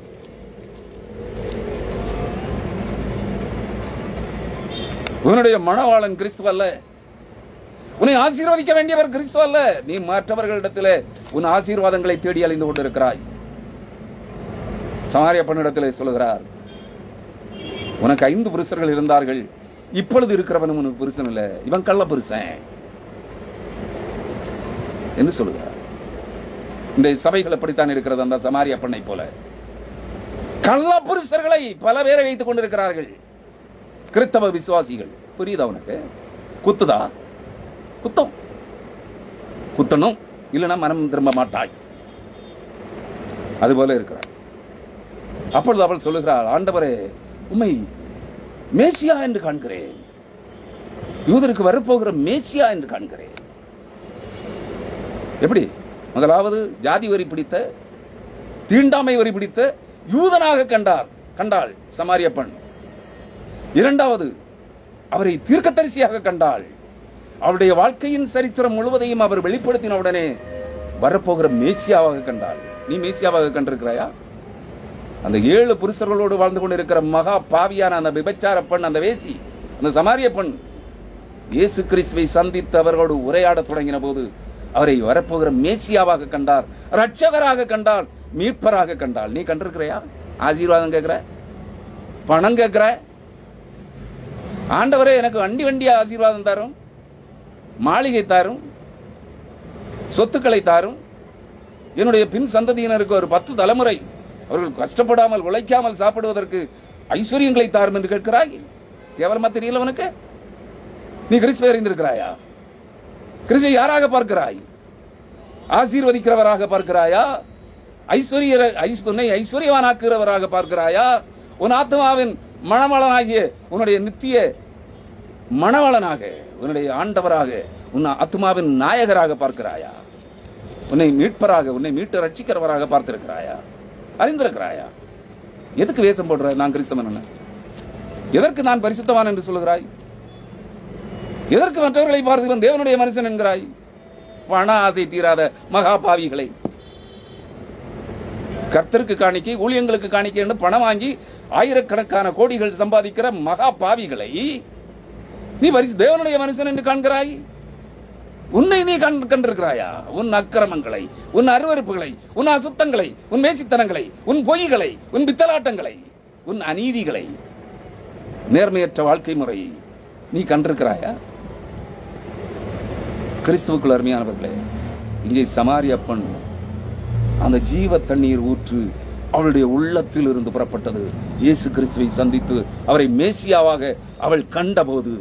உன்னுடைய மணவாளன் கிறிஸ்து அல்ல, உன்னை ஆசீர்வதிக்க வேண்டியவர் கிறிஸ்து அல்ல. நீ மற்றவர்களிடத்திலே உன் ஆசீர்வாதங்களை தேடி அலைந்து கொண்டிருக்கிறாய். சமாரியா பெண்ணிடத்திலே சொல்லுகிறார், உனக்கு 5 புருஷர்கள் இருந்தார்கள், இப்பொழுது இருக்கிறவனும் உனக்கு புருஷன் இல்ல, இவன் கள்ள புருஷன் என்று சொல்லுகிறார். இந்த சபைகள் எப்படித்தான் இருக்கிறது? அந்த சமாரியா பெண்ணை போல கள்ள புருஷர்களை பல பேரை வைத்துக் கொண்டிருக்கிறார்கள் கிறிஸ்தவ விசுவாசிகள். புரியுதா உனக்கு? குத்துதா? குத்தம், குத்தணும், இல்லைன்னா மனம் திரும்ப மாட்டாய். அதுபோல இருக்கிறார். அப்பொழுது அவள் சொல்லுகிறாள், ஆண்டவரே, உம்மை மேசியா என்று காண்கிறேன், யூதருக்கு வரப்போகிற மேசியா என்று காண்கிறேன். எப்படி? முதலாவது ஜாதி வரி பிடித்த, தீண்டாமை வரி பிடித்த யூதனாக கண்டாள் சமாரிய பெண். இரண்டாவது அவரை தீர்க்கதரிசியாக கண்டாள். அவருடைய வாழ்க்கையின் சரித்திரம் முழுவதையும் அவர் வெளிப்படுத்தின உடனே வரப்போகிற மேசியாவாக கண்டாள். நீ மேசியாவாக கண்டிருக்கிறாயா? அந்த 7 புருஷர்களோடு வாழ்ந்து கொண்டிருக்கிற மகா பாவியான அந்த விபச்சார பெண், அந்த வேசி, அந்த சமாரிய பெண் இயேசு கிறிஸ்துவை சந்தித்து அவர்களோடு உரையாட தொடங்கின போது அவரை வரப்போகிற மேசியாவாக கண்டார், ரட்சகராக கண்டார், மீட்பராக கண்டாள். நீ கண்டிருக்கிறையா? ஆசீர்வாதம் கேட்கிற, பணம் கேட்கிற, ஆண்டவரே எனக்கு வண்டியா ஆசீர்வாதம் தாரும், மாளிகை தாரும், சொத்துக்களை தாரும், என்னுடைய பின் சந்ததியினருக்கு ஒரு 10 தலைமுறை அவர்கள் கஷ்டப்படாமல் உழைக்காமல் சாப்பிடுவதற்கு ஐஸ்வர்யங்களை தாரும் என்று கேட்கிறாய். கேவலமா தெரியல உனக்கு? நீ கிறிஸ்துவை அறிந்திருக்கிறாயா? கிறிஸ்துவை யாராக பார்க்கிறாய்? ஆசீர்வதிக்கிறவராக பார்க்கிறாயா? ஐஸ்வர்யவானாக்குகிறவராக பார்க்கிறாயா? உன் ஆத்மாவின் மணவாளனாகிய உன்னுடைய நித்திய மணவாளனாக, உன்னுடைய ஆண்டவராக, உன் ஆத்மாவின் நாயகராக பார்க்கிறாயா? உன்னை மீட்பராக, உன்னை மீட்டு ரட்சிக்கிறவராக பார்த்திருக்கிறாயா? அறிந்திருக்கிறாயா? எதுக்கு வேஷம் போடுற? நான் கிறிஸ்தவன், எதற்கு நான் பரிசுத்தவான் என்று சொல்லுகிறாய்? எதற்கு மற்றவர்களை பார்த்து தேவனுடைய மனுஷன் என்கிறாய்? பண ஆசை தீராத மகா பாவிகளை, கர்த்தருக்கு காணிக்கை, ஊழியங்களுக்கு காணிக்கை என்று பணம் வாங்கி ஆயிரக்கணக்கான கோடிகள் சம்பாதிக்கிற மகா பாவிகளை நீ தேவனுடைய மனுஷன் என்று காண்கிறாய். உன்னை நீ கண்டிருக்கிறாயா? உன் அக்கிரமங்களை, உன் அருவருப்புகளை, உன் அசுத்தங்களை, உன் மேசித்தனங்களை, உன் பொய்களை, உன் பித்தலாட்டங்களை, உன் அநீதிகளை, நேர்மையற்ற வாழ்க்கை முறையை நீ கண்டிருக்கிறாயா? கிறிஸ்துவுக்குள் அருமையானவர்களே, இங்கே சமாரிய பெண் அந்த ஜீவ தண்ணீர் ஊற்று அவளுடைய உள்ளத்தில் இருந்து புறப்பட்டது. இயேசு கிறிஸ்துவை சந்தித்து அவரை மேசியாவாக அவள் கண்டபோது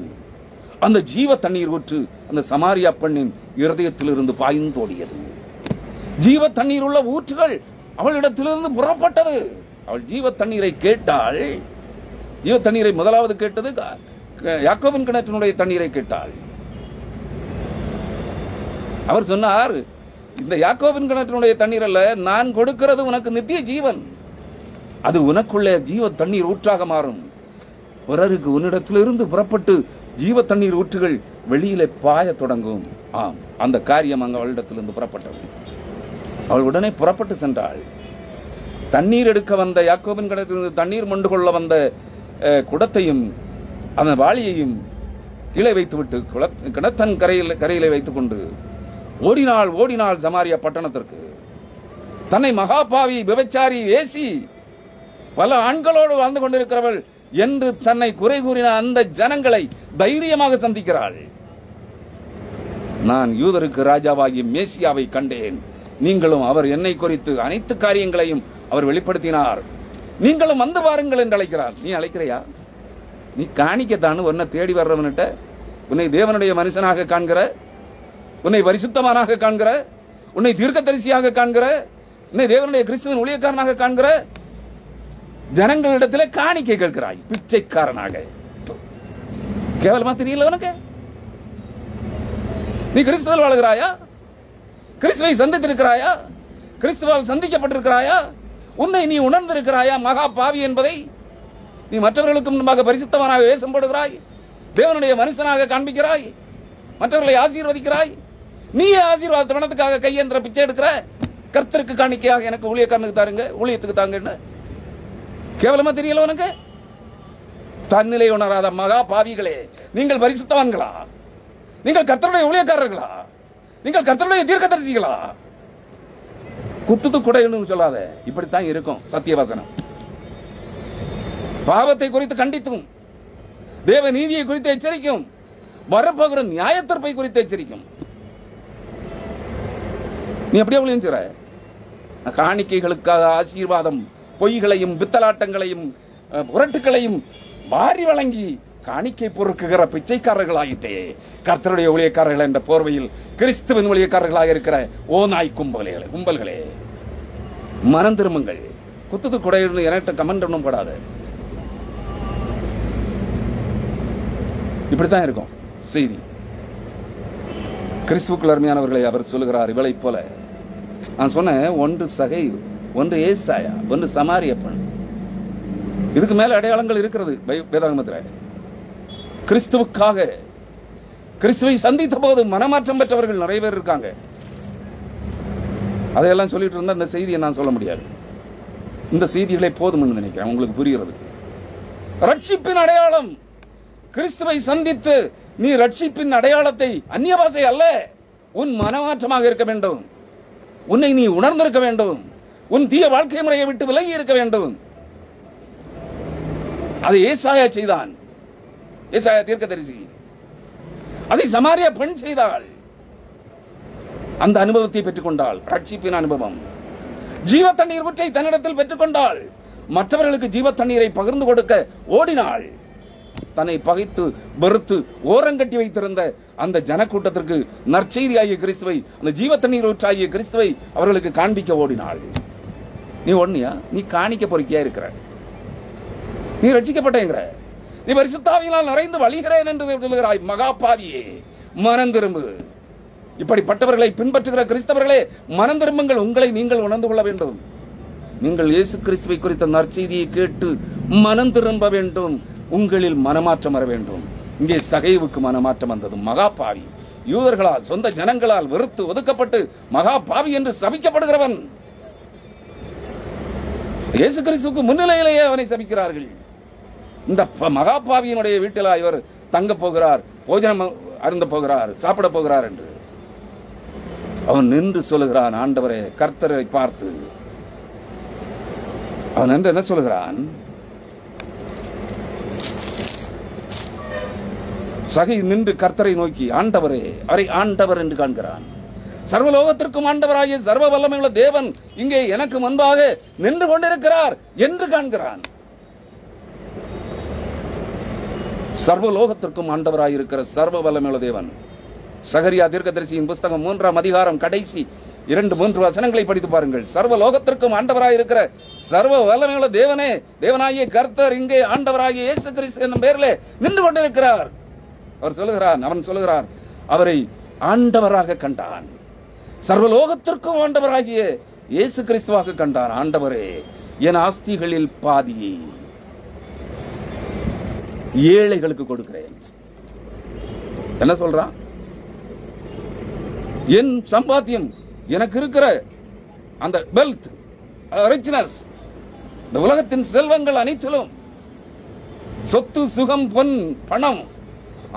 அந்த ஜீவ தண்ணீர் ஊற்று அந்த சமாரியா பெண்ணின் இருதயத்திலிருந்து பாய்ந்தோடியது. ஜீவ தண்ணீர் உள்ள ஊற்றுகள் அவளிடத்திலிருந்து புறப்பட்டது. அவள் ஜீவ தண்ணீரை கேட்டாள். ஜீவ தண்ணீரை முதலாவது கேட்டது யாக்கோபின் கிணற்றினுடைய தண்ணீரை கேட்டாள். அவர் சொன்னார், இந்த யாக்கோபின் கிணற்றினுடைய தண்ணீர் அல்ல, நான் கொடுக்கிறது உனக்கு நித்திய ஜீவன். அது உனக்குள்ள ஜீவ தண்ணீர் ஊற்றாக மாறும். பிறருக்கு உன்னிடத்திலிருந்து புறப்பட்டு ஜீவ தண்ணீர் ஊற்றுகள் வெளியிலே பாய தொடங்கும். ஆம், அந்த காரியம் அங்கு அவளிடத்திலிருந்து புறப்பட்டது. அவள் உடனே புறப்பட்டு சென்றாள். தண்ணீர் எடுக்க வந்த யாக்கோபின் கிணற்றிலிருந்து தண்ணீர் மொண்டு கொள்ள வந்த குடத்தையும் அந்த வாளியையும் கீழே வைத்துவிட்டு கிணத்தன் கரையிலே வைத்துக் கொண்டு ஓடினாள் சமாரியா பட்டணத்திற்கு. தன்னை மகாபாவி, விபச்சாரி, வேசி, பல ஆண்களோடு வாழ்ந்து கொண்டிருக்கிறவள் என்று தன்னை குறை கூறின அந்த ஜனங்களை தைரியமாக சந்திக்கிறாள். நான் யூதருக்கு ராஜாவாகிய மேசியாவை கண்டேன், நீங்களும் அவர் என்னை குறித்து அனைத்து காரியங்களையும் அவர் வெளிப்படுத்தினார், நீங்களும் வந்து பாருங்கள் என்று அழைக்கிறார். நீ அழைக்கிறையா? நீ காணிக்கத்தானு உன்னை தேடி வர்றவன்கிட்ட உன்னை தேவனுடைய மனுஷனாக காண்கிற, உன்னை பரிசுத்தமானாக காண்கிற, உன்னை தீர்க்கதரிசியாக காண்கிற, உன்னை தேவனுடைய கிறிஸ்துவின் ஊழியக்காரனாக காண்கிற ஜனங்களிடத்தில் காணிக்கை கேட்கிறாய், பிச்சைக்காரனாக. கேவலமா தெரியல உனக்கு? நீ கிறிஸ்துவில் வாழ்கிறாயா? கிறிஸ்துவை சந்தித்திருக்கிறாயா? கிறிஸ்துவால் சந்திக்கப்பட்டிருக்கிறாயா? உன்னை நீ உணர்ந்திருக்கிறாயா மகா பாவி என்பதை? நீ மற்றவர்களுக்கு முன்பாக பரிசுத்தவனாக வேஷம் போடுகிறாய், தேவனுடைய மனுஷனாக காண்பிக்கிறாய், மற்றவர்களை ஆசீர்வதிக்கிறாய். நீ ஆசீர்வாத பணத்துக்காக கையென்ற பிச்சை எடுக்கிற. கர்த்தருக்கு காணிக்கையாக எனக்கு ஊழியக்காரனுக்கு தாருங்க, ஊழியத்துக்கு தாங்க. கேவலமா தெரியல உனக்கு? தன்னிலை உணராத மகா பாவிகளே, நீங்கள் பரிசுத்தவான்களா? நீங்கள் கர்த்தருடைய ஊழியக்காரர்களா? நீங்கள் கர்த்தருடைய தீர்க்கதரிசிகளா? குத்துது கூட சொல்லாத. இப்படித்தான் இருக்கும் சத்தியவசனம். பாவத்தை குறித்து கண்டித்தும், தேவ நீதியை குறித்து எச்சரிக்கும், வரப்போகிற நியாயத்தீர்ப்பை குறித்து எச்சரிக்கும். நீ அப்படியே விழுந்துற. காணிக்கைகளுக்காக ஆசீர்வாதம், பொய்களையும் பித்தலாட்டங்களையும் புரட்டுகளையும் வாரி வழங்கி காணிக்கை பொறுக்குகிற பிச்சைக்காரர்களாயிட்டே. கர்த்தருடைய ஊழியக்காரர்கள் என்ற போர்வையில் கிறிஸ்துவின் ஊழியக்காரர்களாக இருக்கிற ஓநாய் கும்பல்களே, மனம் திரும்புங்கள். குத்துது கூட என்கிட்ட கமெண்ட் ஒன்றும் போடாது. இப்படித்தான் இருக்கும் செய்தி. கிறிஸ்துவுக்குள் அருமையானவர்களை அவர் சொல்லுகிறார், இவளை போல நான் சொன்னேன், ஒன்று சகை, ஒன்று ஏசாயா, ஒன்று சமாரிய பெண். இதுக்கு மேல அடையாளங்கள் இருக்கிறது வேதாகமத்தில். கிறிஸ்துவுக்காக கிறிஸ்துவை சந்தித்த போது மனமாற்றம் பெற்றவர்கள் நிறைய பேர் இருக்காங்க. அதையெல்லாம் சொல்லிட்டு இருந்தா இந்த செய்தியை நான் சொல்ல முடியாது. இந்த செய்திகளே போதும்னு நினைக்கிறேன் உங்களுக்கு புரிகிறது. ரட்சிப்பின் அடையாளம் கிறிஸ்துவை சந்தித்து நீ ரட்சிப்பின் அடையாளத்தை அந்நிய பாஷை அல்ல, உன் மனமாற்றமாக இருக்க வேண்டும். உன்னை நீ உணர்ந்திருக்க வேண்டும். உன் தீய வாழ்க்கை முறையை விட்டு விலகி இருக்க வேண்டும். அதை ஏசாயா செய்தான். ஏசாயா தீர்க்கதரிசி அதை சமாரியா பெண் செய்தாள். அந்த அனுபவத்தை பெற்றுக் கொண்டாள். ரட்சிப்பின் அனுபவம். ஜீவ தண்ணீர் ஊற்றை தன்னிடத்தில் பெற்றுக் கொண்டாள். மற்றவர்களுக்கு ஜீவ தண்ணீரை பகிர்ந்து கொடுக்க ஓடினாள். தன்னை பகைத்து வெறுத்து ஓரங்கட்டி வைத்திருந்த அந்த ஜனக்கூட்டத்திற்கு நற்செய்தி ஆகிய கிறிஸ்துவை, அந்த ஜீவ தண்ணீர் ஊற்றாகிய கிறிஸ்துவை அவர்களுக்கு காண்பிக்க ஓடினாள். நீ ஒன்னியா? நீ காணிக்க பொறுக்கியா இருக்கிற? நீ ரட்சிக்கப்பட்டேங்கிற? நீ பரிசுத்தாவியினால் நிறைந்து வழிகிறேன் என்று சொல்லுகிறாய். மகா பாவியே, மனம் திரும்பு. இப்படிப்பட்டவர்களை பின்பற்றுகிற கிறிஸ்தவர்களே, மனம் திரும்புங்கள். உங்களை நீங்கள் உணர்ந்து கொள்ள வேண்டும். நீங்கள் இயேசு கிறிஸ்துவை குறித்த நற்செய்தியை கேட்டு மனம் திரும்ப வேண்டும். உங்களில் மனமாற்றம் வர வேண்டும். இங்கே சகைவுக்கு மனமாற்றம் வந்தது. மகா பாவி, யூதர்களால், சொந்த ஜனங்களால் வெறுத்து ஒதுக்கப்பட்டு மகா பாவி என்று சபிக்கப்படுகிறவன். இயேசு கிறிஸ்துவுக்கு முன்னிலையிலேயே அவனை சபிக்கிறார்கள். இந்த மகா பாவியினுடைய வீட்டில் இவர் தங்க போகிறார், போஜனம் அருந்த போகிறார், சாப்பிட போகிறார் என்று அவன் நின்று சொல்லுகிறான். ஆண்டவரே, கர்த்தரை பார்த்து அவன் என்று என்ன சொல்லுகிறான்? சகை நின்று கர்த்தரை நோக்கி, ஆண்டவரே, அவரை ஆண்டவர் என்று காண்கிறான். சர்வலோகத்திற்கும் ஆண்டவராகிய சர்வ வல்லமையுள்ள தேவன் இங்கே எனக்கு முன்பாக நின்று கொண்டிருக்கிறார் என்று காண்கிறான். சர்வலோகத்திற்கும் ஆண்டவராயிருக்கிற சர்வ வல்லமையுள்ள தேவன். சகரியா தீர்க்கதரிசியின் புஸ்தகம் 3ஆம் அதிகாரம் கடைசி 2-3 வசனங்களை படித்து பாருங்கள். சர்வலோகத்திற்கும் ஆண்டவராயிருக்கிற சர்வ வல்லமையுள்ள தேவனே, தேவனாகிய கர்த்தர் இங்கே ஆண்டவராகிய இயேசு கிறிஸ்து என்னும் பேரிலே நின்று கொண்டிருக்கிறார். அவன் சொல்லுகிறான் அவரை ஆண்டவராக கண்டான். சர்வலோகத்திற்கும் ஆண்டவராகிய இயேசு கிறிஸ்துவாக கண்டான். ஆண்டவரே, என் ஆஸ்திகளில் பாதியை ஏழைகளுக்கு கொடுக்கிறேன். என்ன சொல்றான்? என் சம்பாத்தியம், எனக்கு இருக்கிற அந்த வெல்த், ரிச்னஸ், இந்த உலகத்தின் செல்வங்கள் அனைத்திலும், சொத்து சுகம் பொன் பணம்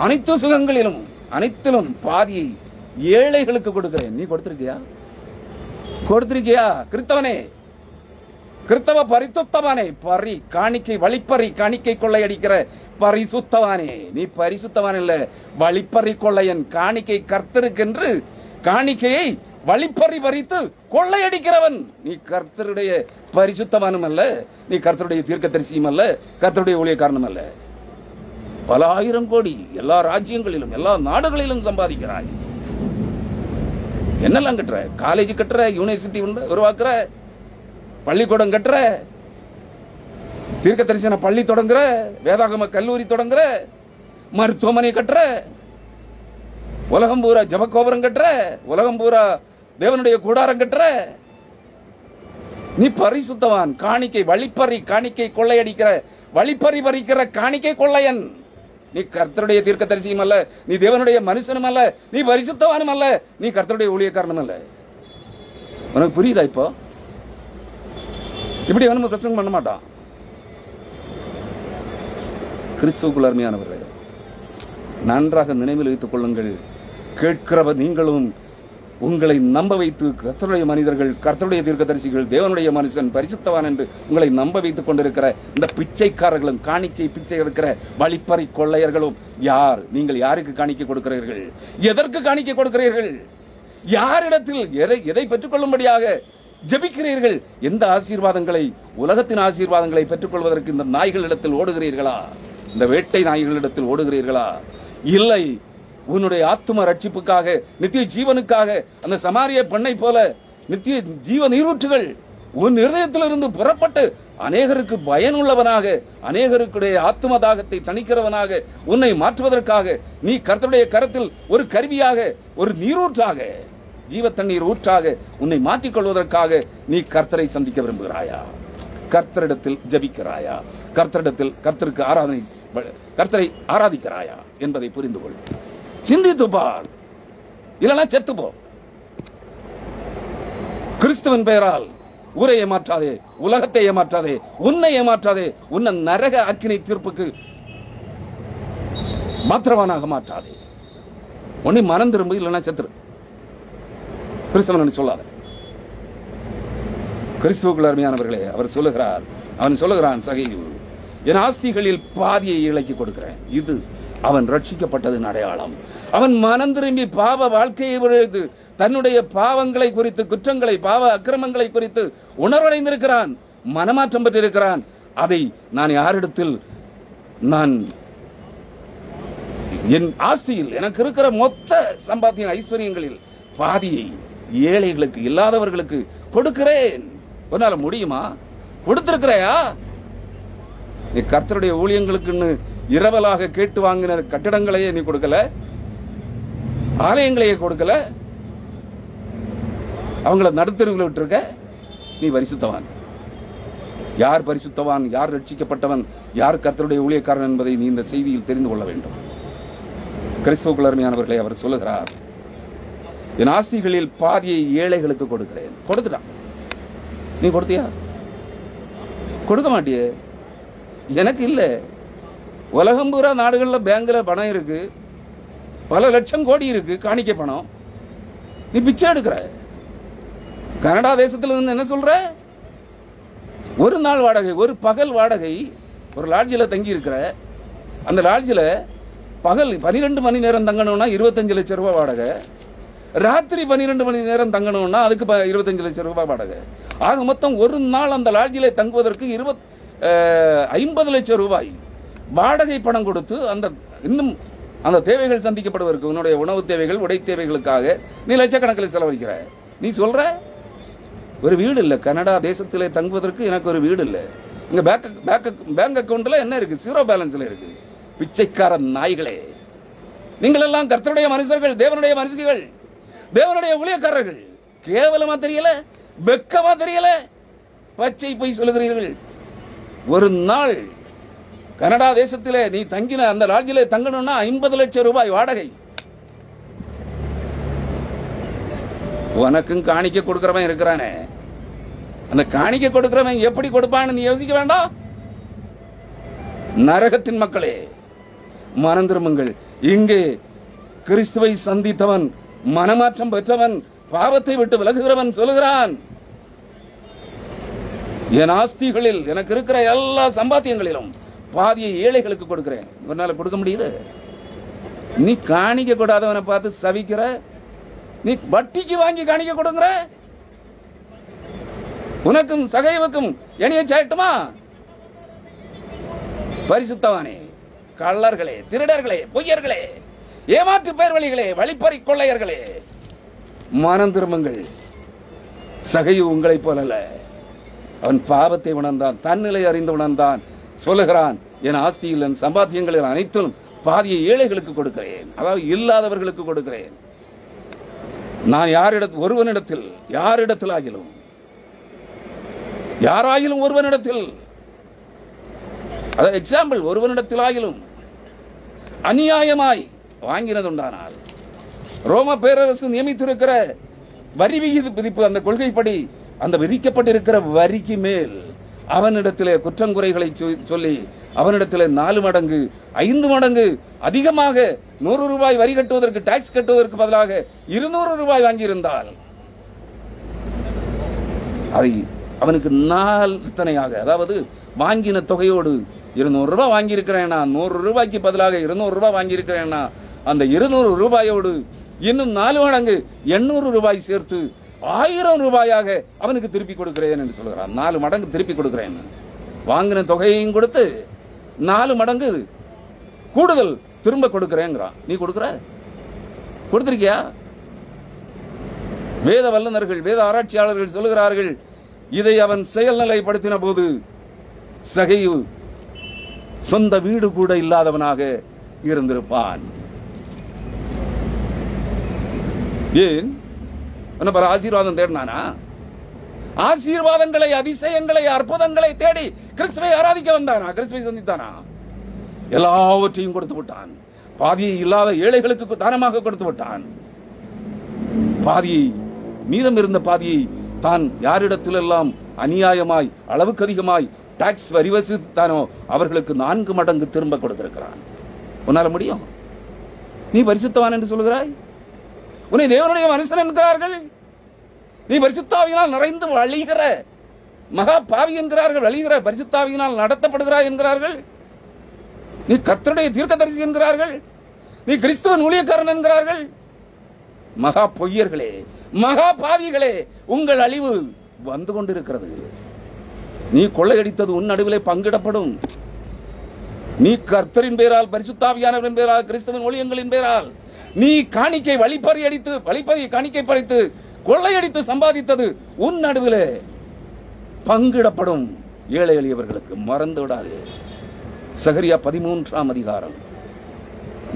அனைத்து சுகங்களிலும் அனைத்திலும் பாதியை ஏழைகளுக்கு கொடுக்கிறேன். நீ கொடுத்திருக்கியா? கொடுத்திருக்கியா? கிறிஸ்தவனே, கிறிஸ்தவ பரிசுத்தவானே, பரி காணிக்கை வழிப்பறி காணிக்கை கொள்ளையடிக்கிற பரிசுத்தவானே, நீ பரிசுத்தவான் இல்ல, வழிப்பறி கொள்ளையன். காணிக்கை கர்த்தருக்கென்று காணிக்கையை வழிப்பறி பறித்து கொள்ளையடிக்கிறவன். நீ கர்த்தருடைய பரிசுத்தவானும் அல்ல, நீ கர்த்தருடைய தீர்க்கதரிசியும் அல்ல, கர்த்தருடைய ஊழியக்காரனும் அல்ல. பல ஆயிரம் கோடி எல்லா ராஜ்யங்களிலும் எல்லா நாடுகளிலும் சம்பாதிக்கிறாய். என்னெல்லாம் கட்டுற? காலேஜ் கட்டுற, யூனிவர்சிட்டி உருவாக்குற, பள்ளிக்கூடம் கட்டுற, தீர்க்க தரிசன பள்ளி தொடங்குற, வேதாகம கல்லூரி தொடங்குற, மருத்துவமனை கட்டுற, உலகம் பூரா ஜபகோபுரம் கட்டுற, உலகம் பூரா தேவனுடைய கூடாரம் கட்டுற. நீ பரிசுத்தவான். காணிக்கை வழிப்பறி காணிக்கை கொள்ளையடிக்கிற வழிப்பறி பறிக்கிற காணிக்கை கொள்ளையன். நீ கர்த்தருடைய தீர்க்கதரிசியும் அல்ல, நீ தேவனுடைய மனுஷனும் அல்ல, நீ பரிசுத்தவானும் அல்ல, நீ கர்த்தருடைய ஊழியக்காரனும் அல்ல. உனக்கு புரியுதா? இப்போ இப்படி அவனும் பிரசங்கம் பண்ண மாட்டான். கிறிஸ்துவுக்குள் அருமையானவர்களே, நன்றாக நினைவில் வைத்துக் கொள்ளுங்கள். கேட்கிறவர் நீங்களும் உங்களை நம்ப வைத்து கர்த்தருடைய மனிதர்கள், கர்த்தருடைய தீர்க்கதரிசிகள், தேவனுடைய மனுஷன், பரிசுத்தவான் என்று உங்களை நம்ப வைத்துக் கொண்டிருக்கிற இந்த பிச்சைக்காரர்களும், காணிக்கை பிச்சை எடுக்கிற வழிப்பறி கொள்ளையர்களும் யார்? நீங்கள் யாருக்கு காணிக்கை கொடுக்கிறீர்கள்? எதற்கு காணிக்கை கொடுக்கிறீர்கள்? யாரிடத்தில் எதை பெற்றுக் கொள்ளும்படியாக ஜெபிக்கிறீர்கள்? எந்த ஆசீர்வாதங்களை, உலகத்தின் ஆசீர்வாதங்களை பெற்றுக் கொள்வதற்கு இந்த நாய்களிடத்தில் ஓடுகிறீர்களா? இந்த வேட்டை நாய்களிடத்தில் ஓடுகிறீர்களா? இல்லை, உன்னுடைய ஆத்தும ரட்சிப்புக்காக, நித்திய ஜீவனுக்காக அந்த சமாரிய பெண்ணை போல நித்திய ஜீவ நீரூற்றுகள் உன் இருதயத்திலிருந்து புறப்பட்டு அநேகருக்கு பயனுள்ளவனாக, அநேகருக்குடைய ஆத்தும தாகத்தை தணிக்கிறவனாக உன்னை மாற்றுவதற்காக நீ கர்த்தருடைய கரத்தில் ஒரு கருவியாக, ஒரு நீரூற்றாக, ஜீவ தண்ணீர் ஊற்றாக உன்னை மாற்றிக்கொள்வதற்காக நீ கர்த்தரை சந்திக்க விரும்புகிறாயா? கர்த்தரிடத்தில் ஜபிக்கிறாயா? கர்த்தரிடத்தில் கர்த்தரை ஆராதிக்கிறாயா என்பதை புரிந்து கொள். சிந்தித்து பார், இல்லைன்னா செத்து போ. கிறிஸ்துவின் பெயரால் ஊரை ஏமாற்றாதே, உலகத்தை ஏமாற்றாதே, உன்னை ஏமாற்றாதே, உன்னை நரக அக்கினி தீர்ப்புக்கு மாத்திரவானாக மாற்றாதே. ஒன்னு மனம் திரும்ப, இல்லைன்னா செத்துரு. கிறிஸ்தவன் சொல்லாத. கிறிஸ்துவுக்குள் அருமையானவர்களே, அவர் சொல்லுகிறார், அவன் சொல்லுகிறான், சகையு, என் ஆஸ்திகளில் பாதியை இழைக்கு கொடுக்கிறேன். இது அவன் ரட்சிக்கப்பட்டதின் அடையாளம். அவன் மனம் திரும்பி பாவ வாழ்க்கையை விழுந்து தன்னுடைய பாவங்களை குறித்து, குற்றங்களை, பாவ அக்கிரமங்களை குறித்து உணர்வடைந்திருக்கிறான், மனமாற்றம் பெற்றிருக்கிறான். அதை நான் யாரிடத்தில், நான் என் ஆஸ்தியில், எனக்கு இருக்கிற மொத்த சம்பாத்திய ஐஸ்வர்யங்களில் பாதியை ஏழைகளுக்கு, இல்லாதவர்களுக்கு கொடுக்கிறேன். உன்னால முடியுமா? கொடுத்திருக்கிறையா? நீ கர்த்தருடைய ஊழியங்களுக்குன்னு இரவலாக கேட்டு வாங்கின கட்டிடங்களையே நீ கொடுக்கல, ஆலயங்களையே கொடுக்கல, அவங்கள நடுத்தருவில் விட்டுருக்க. நீ பரிசுத்தவான். யார் பரிசுத்தவான், யார் ரட்சிக்கப்பட்டவன், யார் கர்த்தருடைய ஊழியக்காரன் என்பதை நீ இந்த செய்தியில் தெரிந்து கொள்ள வேண்டும். கிறிஸ்துவுக்குள் அருமையானவர்களை, அவர் சொல்லுகிறார், என் ஆஸ்திகளில் பாதியை ஏழைகளுக்கு கொடுக்கிறேன். கொடுத்துட்டான். நீ கொடுத்தியா? கொடுக்க மாட்டியே. எனக்கு இல்ல. உலகம் பூரா நாடுகளில் பேங்க்ல பணம் இருக்கு, பல லட்சம் கோடி இருக்கு காணிக்கை பணம். நீ பிச்சை எடுக்கிற. கனடா தேசத்துல இருந்து என்ன சொல்ற? ஒரு நாள் வாடகை, ஒரு பகல் வாடகை, ஒரு லாட்ஜில் தங்கி இருக்கிற. அந்த லாட்ஜில் பகல் 12 மணி நேரம் தங்கணும்னா 25 லட்சம் ரூபாய் வாடகை. ராத்திரி 12 மணி நேரம் தங்கணும்னா அதுக்கு 25 லட்சம் ரூபாய் வாடகை. ஆக மொத்தம் ஒரு நாள் அந்த லாட்ஜிலே தங்குவதற்கு 50 லட்சம் ரூபாய் வாடகை பணம் கொடுத்து இன்னும் அந்த தேவைகள் சந்திக்கப்படுவதற்கு, உன்னுடைய உணவு தேவைகள், உடை தேவைகளுக்காக நீ லட்சக்கணக்கில் செலவழிக்கிற. நீ சொல்ற ஒரு வீடு இல்ல, கனடா தேசத்திலே தங்குவதற்கு எனக்கு ஒரு வீடு இல்ல. இங்க பேங்க் அக்கவுண்ட்ல என்ன இருக்கு? 0 பேலன்ஸ்ல இருக்கு. பிச்சைக்கார நாய்களே, நீங்கள் எல்லாம் கர்த்தருடைய மனுஷர்கள், தேவனுடைய மனுஷிகள், தேவனுடைய ஊழியக்காரர்கள். கேவலமா தெரியல? வெக்கமா தெரியல? பச்சை பொய் சொல்லுகிறீர்கள். ஒரு நாள் கனடா தேசத்திலே நீ தங்கின அந்த லாட்ஜிலே தங்கணும்னா 50 லட்சம் ரூபாய் வாடகை. உனக்கும் காணிக்க கொடுக்கிறவன் இருக்கிறானே, அந்த காணிக்க கொடுக்கிறவன் எப்படி கொடுப்பான்னு நீ யோசிக்க வேண்டாம்? நரகத்தின் மக்களே, மனம் திரும்புங்கள். இங்கே கிறிஸ்துவை சந்தித்தவன், மனமாற்றம் பெற்றவன், பாவத்தை விட்டு விலகுகிறவன் சொல்லுகிறான், என் ஆஸ்திகளில் எனக்கு இருக்கிற எல்லா சம்பாத்தியங்களிலும் பாதியை ஏழைகளுக்கு கொடுக்கிறேன். உன்னால கொடுக்க முடியுது? நீ காணிக்க கூடாதவனை பார்த்து சவிக்கிற, நீ வட்டிக்கு வாங்கி காணிக்க கொடுங்கிற. உனக்கும் சகைவுக்கும் எணியை சாட்டுமா? பரிசுத்தவானே, கள்ளர்களே, திருடர்களே, பொய்யர்களே, ஏமாற்று பேர்வழிகளே, வழிப்பறி கொள்ளையர்களே, மனம் திரும்புங்கள். சகைவு உங்களை போலல்ல. அவன் பாவத்தை உணர்ந்தான், தன்னிலை அறிந்து உணர்ந்தான். சொல்லுகிறான், என் ஆஸ்தியில், என் சம்பாத்தியங்களில் அனைத்தும் பாதியை ஏழைகளுக்கு கொடுக்கிறேன், அதாவது இல்லாதவர்களுக்கு கொடுக்கிறேன். நான் ஒருவனிடத்தில், யாரிடத்தில் ஆகிலும், யாராயிலும் ஒருவனிடத்தில், அதாவது எக்ஸாம்பிள், ஒருவனிடத்தில் ஆகிலும் அநியாயமாய் வாங்கினதுண்டானால், ரோம பேரரசு நியமித்திருக்கிற வரி விதிப்பு, அந்த கொள்கைப்படி அந்த விதிக்கப்பட்டிருக்கிற வரிக்கு மேல் அவனிடத்திலே குற்றங்குறைகளை சொல்லி அவனிடத்திலே 4 மடங்கு 5 மடங்கு அதிகமாக 100 ரூபாய் வரி கட்டுவதற்கு, டாக்ஸ் கட்டுவதற்கு பதிலாக 200 ரூபாய் வாங்கியிருந்தால் அதை அவனுக்கு நாள்தனையாக, அதாவது வாங்கின தொகையோடு 200 ரூபாய் வாங்கியிருக்கிறேன்னா, 100 ரூபாய்க்கு பதிலாக 200 ரூபாய் வாங்கியிருக்கிறேன்னா, அந்த 200 ரூபாயோடு இன்னும் 4 மடங்கு 800 ரூபாய் சேர்த்து 1000 ரூபாயாக அவனுக்கு திருப்பி கொடுக்கிறேன் என்று சொல்கிறான். 4 மடங்கு திருப்பி கொடுக்கிறேன். வாங்கின தொகையையும் கொடுத்து 4 மடங்கு கூடுதல் திரும்ப கொடுக்கிறேங்கிறான். நீ கொடுத்திருக்கியா? வேத வல்லுநர்கள், வேத ஆராய்ச்சியாளர்கள் சொல்லுகிறார்கள், இதை அவன் செயல்நிலைப்படுத்தின போது சகைவு சொந்த வீடு கூட இல்லாதவனாக இருந்திருப்பான். ஏன்? ஆசீர்வாதம் தேடினானா? ஆசீர்வாதங்களை, அதிசயங்களை, அற்புதங்களை தேடி கிறிஸ்துவை ஆராதிக்க வந்தானா? கிறிஸ்துவை சந்தித்தானா? எல்லாவற்றையும் கொடுத்து விட்டான். பாதியை இல்லாத ஏழைகளுக்கு தானமாக கொடுத்து விட்டான். பாதியை, மீதம் இருந்த பாதியை தான் யாரிடத்தில் எல்லாம் அநியாயமாய், அளவுக்கு அதிகமாய் டாக்ஸ் வரி வசூலித்தானோ அவர்களுக்கு 4 மடங்கு திரும்ப கொடுத்திருக்கிறான். உன்னால முடியும்? நீ பரிசுத்தவான் என்று சொல்கிறாய், உன்னை தேவனுடைய மனுஷன் என்கிறார்கள். நீ பரிசுத்தாவியினால் நிறைந்து வழிகிற மகா பாவி என்கிறார்கள், வழிகிற பரிசுத்தாவியினால் நடத்தப்படுகிறாய் என்கிறார்கள். நீ கர்த்தருடைய தீர்க்கதரிசி என்கிறார்கள். நீ கிறிஸ்துவன் ஊழியக்காரன் என்கிறார்கள். மகா பொய்யர்களே, மகா பாவிகளே, உங்கள் அழிவு வந்து கொண்டிருக்கிறது. நீ கொள்ளையடித்தது உன் நடுவிலே பங்கிடப்படும். நீ கர்த்தரின் பேரால், பரிசுத்தாவியானவரின் பேரால், கிறிஸ்துவின் ஊழியங்களின் பேரால் நீ காணிக்கை வழிப்பறி காணிக்கை பறித்து கொள்ளையடித்து சம்பாதித்தது உன் நடுவிலே பங்கிடப்படும் ஏழை எளியவர்களுக்கு. மறந்து விடாது. சகரியா 13ஆம் அதிகாரம்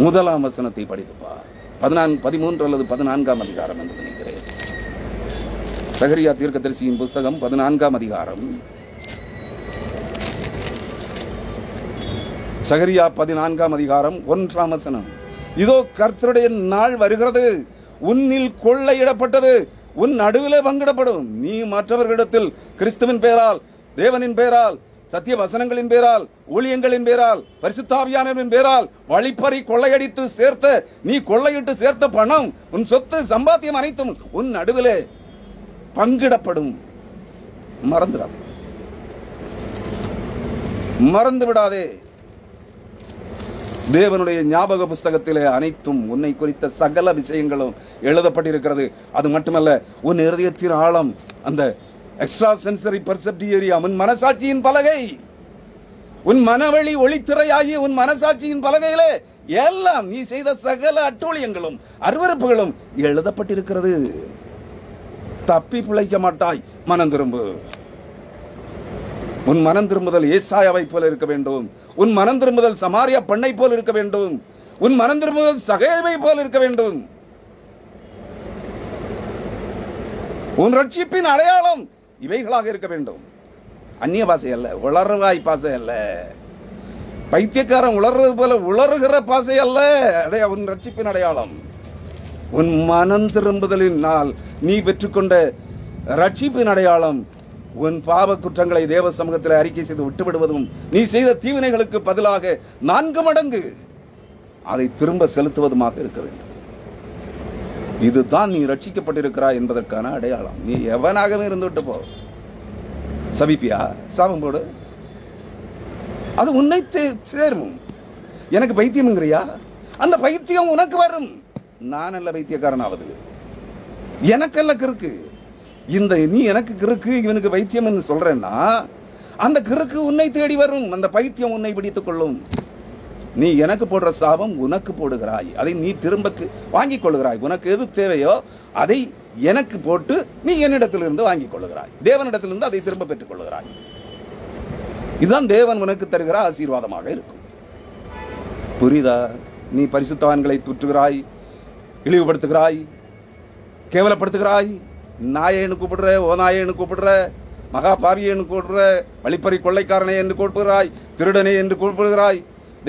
1ஆம் வசனத்தை படித்துப்பார். 13 அல்லது 14ஆம் அதிகாரம் என்று நினைக்கிறேன். சகரியா தீர்க்கதரிசியின் புஸ்தகம் 14ஆம் அதிகாரம். சகரியா 14ஆம் அதிகாரம் 1ஆம் வசனம். இதோ கர்த்தருடைய நாள் வருகிறது, உன்னில் கொள்ளையிடப்பட்டது உன் நடுவிலே பங்கிடப்படும். நீ மற்றவர்களிடத்தில் கிறிஸ்துவின் பெயரால், தேவனின் பெயரால், சத்திய வசனங்களின் பேரால், ஊழியங்களின் பேரால், பரிசுத்தாவியானவரின் பேரால் வழிப்பறி கொள்ளையடித்து சேர்த்த, நீ கொள்ளையிட்டு சேர்த்த பணம், உன் சொத்து, சம்பாத்தியம் அனைத்தும் உன் நடுவிலே பங்கிடப்படும். மறந்து விடாதே. தேவனுடைய ஞாபக புஸ்தகத்திலே அனைத்தும் உன்னை குறித்த சகல விஷயங்களும் எழுதப்பட்டிருக்கிறது. அது மட்டுமல்ல, உன் இருதயத்தின் ஆழம், அந்த எக்ஸ்ட்ரா சென்சரி பெர்செப்டிவ் ஏரியா, உன் மனசாட்சியின் பலகை, உன் மனவெளி ஒளித்திரையாகிய உன் மனசாட்சியின் பலகையிலே எல்லாம் நீ செய்த சகல அட்டூழியங்களும் அருவருப்புகளும் எழுதப்பட்டிருக்கிறது. தப்பி பிழைக்க மாட்டாய். மனம் திரும்பு. உன் மனம் திரும்புதல் ஏசாயாவை போல இருக்க வேண்டும். உன் மனம் திரும்புதல் சமாரியா பெண்ணை போல் இருக்க வேண்டும். உன் மனம் திரும்புதல் சகேவை போல் இருக்க வேண்டும். உன் ரட்சிப்பின் அடையாளம் இவைகளாக இருக்க வேண்டும். அந்நிய பாசை அல்ல, உளறுவாய் பாசை அல்ல, பைத்தியக்காரன் உளர்றது போல உளறுகிற பாசை அல்ல. உன் ரட்சிப்பின் அடையாளம் உன் மனம் திரும்புதலின் நாள் நீ பெற்றுக்கொண்ட ரட்சிப்பின் அடையாளம் உன் பாவ குற்றங்களை தேவ சமூகத்தில் அறிக்கை செய்து விட்டுவிடுவதும், நீ செய்த தீவினைகளுக்கு பதிலாக 4 மடங்கு அதை திரும்ப செலுத்துவதுமாக இருக்க வேண்டும். இதுதான் நீ ரட்சிக்கப்பட்டிருக்கிறாய் என்பதற்கான அடையாளம். நீ எவனாகவே இருந்துவிட்டு போ. சபிப்பியா? சாபம் போடு. அது உன்னை சேரும். எனக்கு பைத்தியம்ங்கிறியா? அந்த பைத்தியம் உனக்கு வரும். நான் அல்ல பைத்தியக்காரனாவது, எனக்கல்ல கிறுக்கு. இந்த நீ எனக்கு கிறுக்கு, இவனுக்கு பைத்தியம் சொல்றேன்னா அந்த கிறுக்கு உன்னை தேடி வரும். அந்த பைத்தியம் உன்னை பிடித்துக் கொள்ளும். நீ எனக்கு போடுற சாபம் உனக்கு போடுகிறாய். அதை நீ திரும்ப வாங்கிக் கொள்ளுகிறாய். உனக்கு எது தேவையோ அதை எனக்கு போட்டு நீ என்னிடத்திலிருந்து வாங்கிக் கொள்ளுகிறாய். தேவனிடத்திலிருந்து அதை திரும்ப பெற்றுக் கொள்ளுகிறாய். இதுதான் தேவன் உனக்கு தருகிற ஆசீர்வாதமாக இருக்கும். புரியுதா? நீ பரிசுத்தவான்களை துற்றுகிறாய், இழிவுபடுத்துகிறாய், கேவலப்படுத்துகிறாய். நாயேன்னு கூப்பிடுற, ஓ நாயேன்னு கூப்பிடுற, மகா பாவியேன்னு கூப்பிடுற, வழிப்பறி கொள்ளைக்காரனே என்று கூப்பிடுகிறாய், திருடனே என்று கூப்பிடுகிறாய்.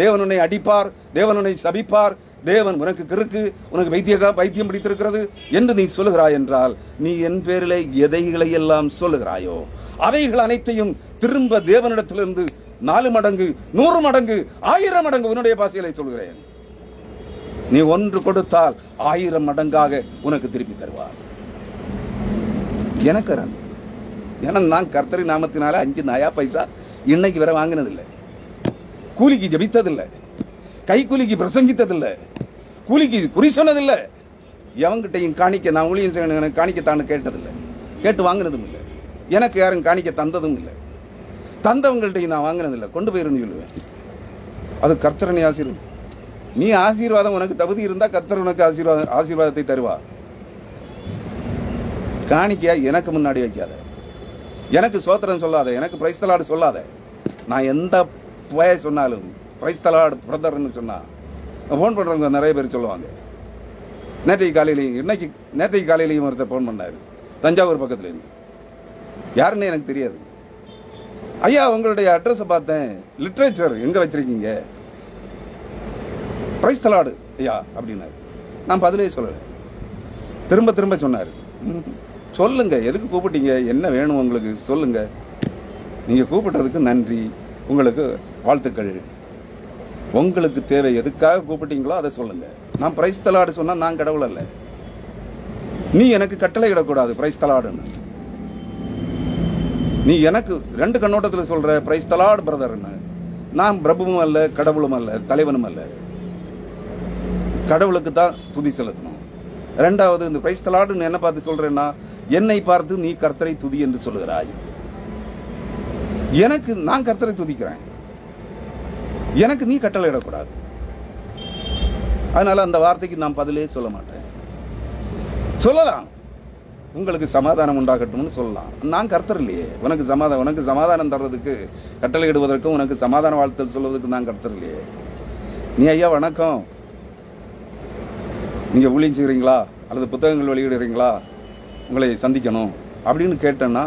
தேவன் உன்னை அடிப்பார், தேவன் உன்னை சபிப்பார், தேவன் உனக்கு கிறுக்கு, உனக்கு பைத்தியம் பிடித்திருக்கிறது என்று நீ சொல்லுகிறாய் என்றால் நீ என் பேரிலே எதைகளை எல்லாம் சொல்லுகிறாயோ அவைகள் அனைத்தையும் திரும்ப தேவனிடத்திலிருந்து 4 மடங்கு, 100 மடங்கு, 1000 மடங்கு உன்னுடைய பாசைகளை சொல்கிறேன். நீ 1 கொடுத்தால் 1000 மடங்காக உனக்கு திருப்பி தருவார். எனக்கு ஏன்னா நான் கர்த்தரி நாமத்தினால 5 நயா பைசா இன்னைக்கு வரை வாங்கினதில்லை. கூலிக்கு ஜபித்ததில்லை, கை கூலிக்கு பிரசங்கித்ததில்லை, கூலிக்கு குறி சொன்னதில்லை. எவங்கிட்டையும் காணிக்க நான் ஊழியம் செய்யணும் காணிக்கத்தான்னு கேட்டதில்லை, கேட்டு வாங்கினதும் இல்லை. எனக்கு யாரும் காணிக்க தந்ததும் இல்லை. தந்தவங்கள்ட்டையும் நான் வாங்கினதில்லை. கொண்டு போயிருன்னு சொல்லுவேன். அது கர்த்தரனை ஆசீர்வாதம். நீ ஆசீர்வாதம் உனக்கு தகுதி இருந்தா கர்த்தர் உனக்கு ஆசீர்வாதத்தை தருவா. காணிக்கையா எனக்கு முன்னாடி வைக்காத, எனக்கு சோத்திரம் சொல்லாத, எனக்கு பிரைஸ் தி லார்ட் சொல்லாத. நான் எந்த போய சொன்னாலும் பிரைஸ் தி லார்ட் பிரதர்ன்னு சொன்னா போன் பண்றவங்க நிறைய பேர் சொல்லுவாங்க. நேற்றைக்கு காலையிலையும் ஒருத்தர் போன் பண்ணாரு, தஞ்சாவூர் பக்கத்துல இருந்து. யாருன்னு எனக்கு தெரியாது. ஐயா உங்களுடைய அட்ரஸ் பார்த்தேன், லிட்ரேச்சர் எங்க வச்சிருக்கீங்க? பிரைஸ் தி லார்ட் ஐயா அப்படின்னாரு. நான் பதிலே சொல்லல. திரும்ப திரும்ப சொன்னாரு, சொல்லுங்க எதுக்கு கூப்பிட்டீங்க, என்ன வேணும் உங்களுக்கு சொல்லுங்க, நீங்க கூப்பிட்டதுக்கு நன்றி, உங்களுக்கு வாழ்த்துக்கள், உங்களுக்கு தேவை எதுக்காக கூப்பிட்டீங்களோ அதை சொல்லுங்க. நான் பிரைஸ் தி லார்ட் சொன்னா நான் கடவுள் அல்ல. நீ எனக்கு கட்டளை இடக்கூடாது பிரைஸ் தி லார்ட்னு. நீ எனக்கு 2 கண்ணோட்டத்தில் சொல்ற பிரைஸ் தி லார்ட் பிரதர்னு. நான் பிரபுவும் அல்ல, கடவுளும் அல்ல, தலைவனும் அல்ல. கடவுளுக்கு தான் துதி செலுத்தணும். 2வது இந்த பிரைஸ் தி லார்ட்னு என்ன பார்த்து சொல்றேன்னா, என்னை பார்த்து நீ கர்த்தரை துதி என்று சொல்லுகிறாய். எனக்கு நான் கர்த்தரை துதிக்கிறேன், எனக்கு நீ கட்டளை இடக்கூடாது. அதனால அந்த வார்த்தைக்கு நான் பதிலே சொல்ல மாட்டேன். சொல்லலாம் உங்களுக்கு சமாதானம் உண்டாகட்டும்னு சொல்லலாம். நான் கர்த்தர் இல்லையே. உனக்கு சமாதானம் தர்றதுக்கு, கட்டளை இடுவதற்கும் உனக்கு சமாதான வாழ்த்தல் சொல்வதற்கு நான் கர்த்தர் இல்லையே. நீ ஐயா வணக்கம், நீங்க ஊழியம் செய்கிறீங்களா அல்லது புத்தகங்கள் வெளியிடுறீங்களா, உங்களை சந்திக்கணும் அப்படின்னு கேட்டேன்னா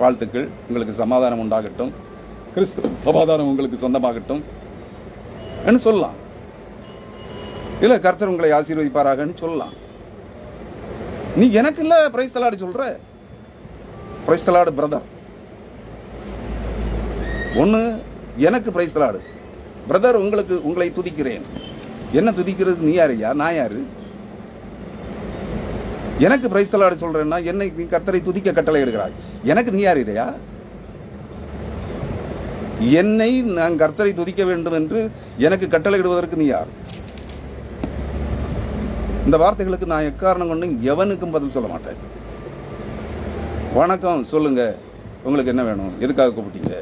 வாழ்த்துக்கள், உங்களுக்கு சமாதானம் உண்டாகட்டும், கிறிஸ்து சமாதானம் உங்களுக்கு சொந்தமாகட்டும் என்று சொல்லலாம். இல்ல கர்த்தர் உங்களை ஆசீர்வதிப்பாராகன்னு சொல்லலாம். நீ எனக்கு இல்ல பிரைஸ் தி லார்ட் சொல்ற, பிரைஸ் தி லார்ட் பிரதர். ஒண்ணு எனக்கு பிரைஸ் தி லார்ட் பிரதர், உங்களை துதிக்கிறேன். என்ன துதிக்கிறது? நீ யாரு? நான் யாரு? எனக்கு பிரைஸ் தி லார்ட் சொல்றேன்னா என்னை நீ கர்த்தரை துதிக்க கட்டளை எடுக்கிறாய். எனக்கு நீ யார் இல்லையா? என்னை நான் கர்த்தரை துதிக்க வேண்டும் என்று எனக்கு கட்டளையிடுவதற்கு நீ யார்? இந்த வார்த்தைகளுக்கு நான் எக்காரணம் கொண்டு எவனுக்கும் பதில் சொல்ல மாட்டேன். வணக்கம் சொல்லுங்க, உங்களுக்கு என்ன வேணும், எதுக்காக கூப்பிட்டீங்க,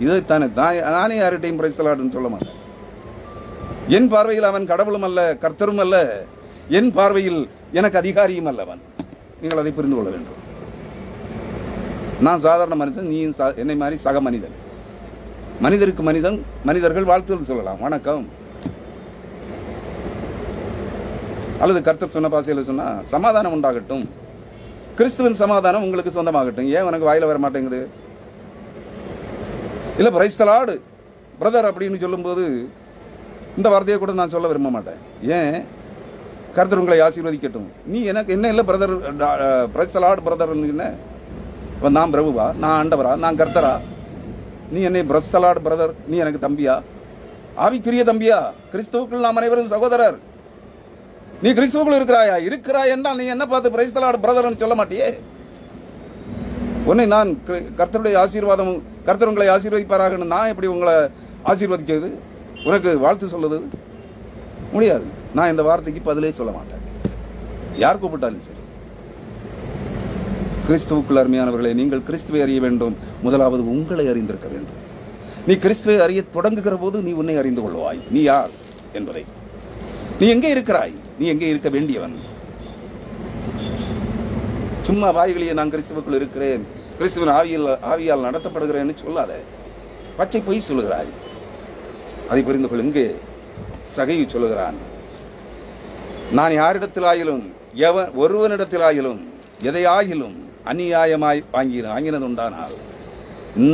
இதைத்தானே. நானே யார்கிட்டையும் பிரைஸ் தி லார்ட்னு சொல்ல மாட்டேன். என் பார்வையில் அவன் கடவுளும் அல்ல, கர்த்தரும் அல்ல. என் பார்வையில் எனக்கு அதிகாரியும் அல்லவன். நீங்கள் அதை புரிந்து கொள்ள வேண்டும். நான் சாதாரண மனிதன், நீ என்னை மாதிரி சக மனிதன். மனிதருக்கு மனிதர்கள் வாழ்த்துகள் சொல்லலாம், வணக்கம். அல்லது கர்த்தர் சொன்ன பாசையில் சொன்னா சமாதானம் உண்டாகட்டும், கிறிஸ்துவின் சமாதானம் உங்களுக்கு சொந்தமாகட்டும். ஏன் உனக்கு வாயில வர மாட்டேங்குது? இல்ல பிரைஸ் தி லார்ட் பிரதர் அப்படின்னு சொல்லும்போது இந்த வார்த்தையை கூட நான் சொல்ல விரும்ப மாட்டேன். ஏன்? கர்த்தர் உங்களை ஆசீர்வதிக்கட்டும். நீ எனக்கு என்ன இல்லை brother, praise the Lord brother. நான் பிரபுவா, நான் ஆண்டவரா, நான் கர்த்தரா? நீ என்னை பிரைஸ் தி லார்ட் பிரதர், நீ எனக்கு தம்பியா, ஆவிக்குரிய தம்பியா? கிறிஸ்துவுக்குள் நாம் அனைவரும் சகோதரர். நீ கிறிஸ்துவுக்குள் இருக்கிறாய் என்றால் நீ என்ன பார்த்து பிரைஸ் தி லார்ட் பிரதர் சொல்ல மாட்டியே? உன்னை நான் கர்த்தருடைய ஆசீர்வாதம், கர்த்தர் உங்களை ஆசீர்வதிப்பாராக, நான் எப்படி உங்களை ஆசீர்வதிக்கிறது, உனக்கு வாழ்த்து சொல்லுது? முடியாது. நான் இந்த வார்த்தைக்கு பதிலே சொல்ல மாட்டேன், யார் கூப்பிட்டாலும் சரி. கிறிஸ்துவுக்குள் அருமையானவர்களே, நீங்கள் கிறிஸ்துவை அறிய வேண்டும். முதலாவது உங்களை அறிந்திருக்க வேண்டும். நீ கிறிஸ்துவை அறிய தொடங்குகிற போது நீ உன்னை அறிந்து கொள்வாய், நீ யார் என்பதை. நீ எங்கே இருக்கிறாய், நீ எங்கே இருக்க வேண்டியவன். சும்மா வாய்களையே நான் கிறிஸ்துவுக்குள் இருக்கிறேன், கிறிஸ்துவின் ஆவியால் நடத்தப்படுகிறேன்னு சொல்லாத, பச்சை பொய் சொல்லுகிறாய். அதை புரிந்து கொள். இங்கே சகையு சொல்லுகிறான், நான் யாரிடத்திலாயிலும் ஒருவனிடத்திலாயிலும் எதையாகிலும் அநியாயமாய் வாங்கினது உண்டானால்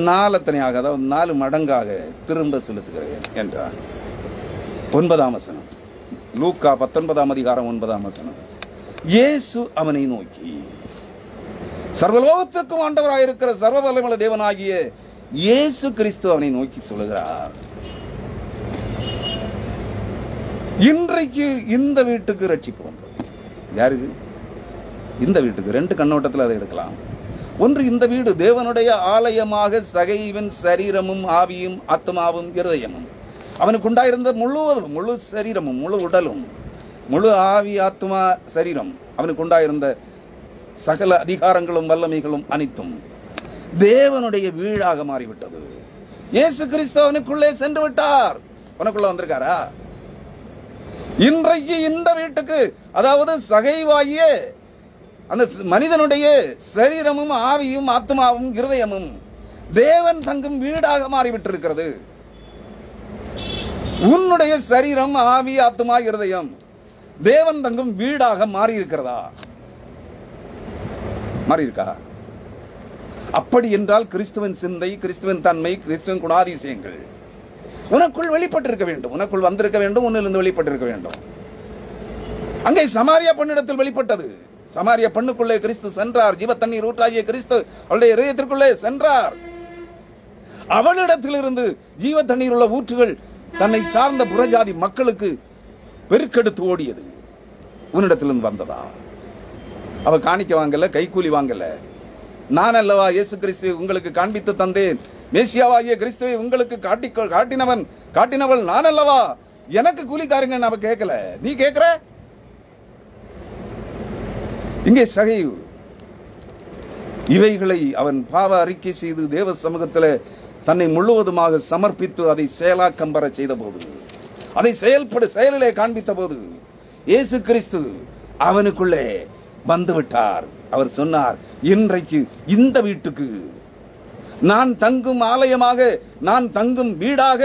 4 அத்தனையாக, அதாவது 4 மடங்காக திரும்ப செலுத்துகிறேன் என்றார். 9ஆம் வசனம், லூக்கா 19ஆம் அதிகாரம் 9ஆம் வசனம். இயேசு அவனை நோக்கி, சர்வலோகத்திற்கும் ஆண்டவராயிருக்கிற சர்வ வல்லமையுள்ள தேவனாகிய இயேசு கிறிஸ்து அவனை நோக்கி சொல்லுகிறார், இன்றைக்கு இந்த வீட்டுக்கு ரட்சிப்பு வந்தது. யாருக்கு? இந்த வீட்டுக்கு. 2 கண்ணோட்டத்தில் அதை எடுக்கலாம். ஒன்று, இந்த வீடு தேவனுடைய ஆலயமாக சகைவின் சரீரமும் ஆவியும் ஆத்மாவும் இருதயமும், அவனுக்கு உண்டாயிருந்த முழு சரீரமும் முழு உடலும் முழு ஆவி ஆத்மா சரீரம், அவனுக்கு உண்டாயிருந்த சகல அதிகாரங்களும் வல்லமைகளும் அனைத்தும் தேவனுடைய வீடாக மாறிவிட்டது. இயேசு கிறிஸ்து அவனுக்குள்ளே சென்று விட்டார். உனக்குள்ள வந்திருக்காரா? இன்றைக்கு இந்த வீட்டுக்கு, அதாவது சகைவாகிய அந்த மனிதனுடைய சரீரமும் ஆவியும் ஆத்மாவும் இருதயமும் தேவன் தங்கும் வீடாக மாறிவிட்டிருக்கிறது. உன்னுடைய சரீரம், ஆவி, ஆத்மா, இருதயம் தேவன் தங்கும் வீடாக மாறி இருக்கிறதா? மாறி இருக்கா? அப்படி என்றால் கிறிஸ்துவின் சிந்தை, கிறிஸ்துவின் தன்மை, கிறிஸ்துவின் குணாதிசயங்கள் உனக்குள் வெளிப்பட்டிருக்க வேண்டும், உனக்குள் வந்திருக்க வேண்டும், உன்னிலிருந்து வெளிப்பட்டிருக்க வேண்டும். அங்கே சமாரியா பெண்ணிடத்தில் வெளிப்பட்டது. சமாரியா பெண்ணுக்குள்ளே கிறிஸ்து சென்றார். ஜீவ தண்ணீர் ஊற்றாகிய கிறிஸ்து அவளுடைய இதயத்திற்குள்ளே சென்றார். அவளிடத்திலிருந்து ஜீவ தண்ணீர் உள்ள ஊற்றுகள் தன்னை சார்ந்த புறஜாதி மக்களுக்கு பெருக்கெடுத்து ஓடியது. உன்னிடத்திலிருந்து வந்ததா? அவ காணிக்க வாங்கல, கைக்கூலி வாங்கல. நான் அல்லவா இயேசு கிறிஸ்து உங்களுக்கு காண்பித்து தந்தேன், மேசியாவாகிய கிறிஸ்துவை உங்களுக்கு காட்டினவள் நான் அல்லவா, எனக்கு கூலி தாருங்க அவ கேட்கல, நீ கேட்கிற. இங்கே சகையு இவைகளை அவன் பாவ அறிக்கை செய்து தேவ சமூகத்தில் தன்னை முழுவதுமாக சமர்ப்பித்து அதை செயலாக்கம் பெற செய்த போது, அதை செயலிலே காண்பித்த போது இயேசு கிறிஸ்து அவனுக்குள்ளே வந்துவிட்டார். அவர் சொன்னார், இன்றைக்கு இந்த வீட்டுக்கு நான் தங்கும் ஆலயமாக, நான் தங்கும் வீடாக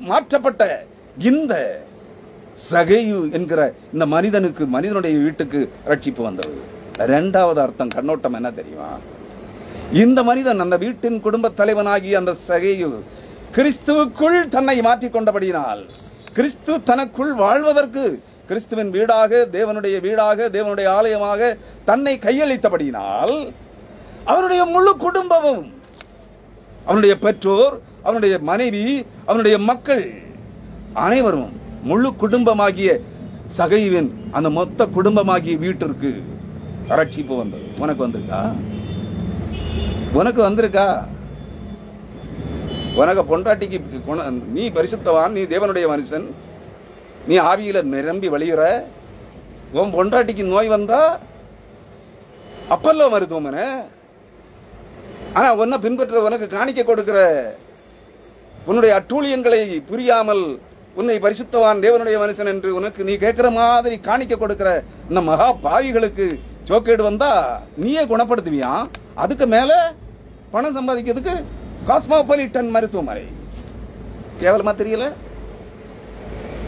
மாற்றப்பட்ட இந்த சகையு என்கிற இந்த மனிதனுக்கு, மனிதனுடைய வீட்டுக்கு ரட்சிப்பு வந்தது. 2வது அர்த்தம், கண்ணோட்டம் என்ன தெரியுமா? இந்த மனிதன், அந்த வீட்டின் குடும்ப தலைவனாகி அந்த சகையு கிறிஸ்துவுக்குள் தன்னை மாற்றிக் கொண்டபடியினால், கிறிஸ்து தனக்குள் வாழ்வதற்கு கிறிஸ்துவின் வீடாக, தேவனுடைய வீடாக, தேவனுடைய ஆலயமாக தன்னை கையளித்தபடியினால் அவனுடைய முழு குடும்பமும், அவனுடைய பெற்றோர், அவனுடைய மனைவி, அவனுடைய மக்கள் அனைவரும் முழு குடும்பமாகிய சகைவின் அந்த மொத்த குடும்பமாகிய வீட்டிற்கு ரட்சிப்பு வந்தது. உனக்கு வந்திருக்கா? உனக்கு வந்திருக்கா? உனக்கு பொண்டாட்டிக்கு நீ பரிசுத்தவான், நீ தேவனுடைய மனுஷன், நீ ஆவியில நிரம்பி வழிகிற, உன் பொண்டாட்டிக்கு நோய் வந்தா அப்பல்லோ மருத்துவமனை. ஆனா உன்னை பின்பற்ற உனக்கு காணிக்க கொடுக்கிற உன்னுடைய அட்டூழியங்களை புரியாமல் உன்னை பரிசுத்தவான் தேவனுடைய மனுஷன் என்று உனக்கு நீ கேட்கிற மாதிரி காணிக்க கொடுக்கிற இந்த மகா பாவிகளுக்கு ஜோக்கேடு வந்தா நீயே குணப்படுத்துவியா? அதுக்கு மேல பணம் சம்பாதிக்கிறதுக்கு காஸ்மோபாலிட்டன் மருத்துவமனை. கேவலமா தெரியல?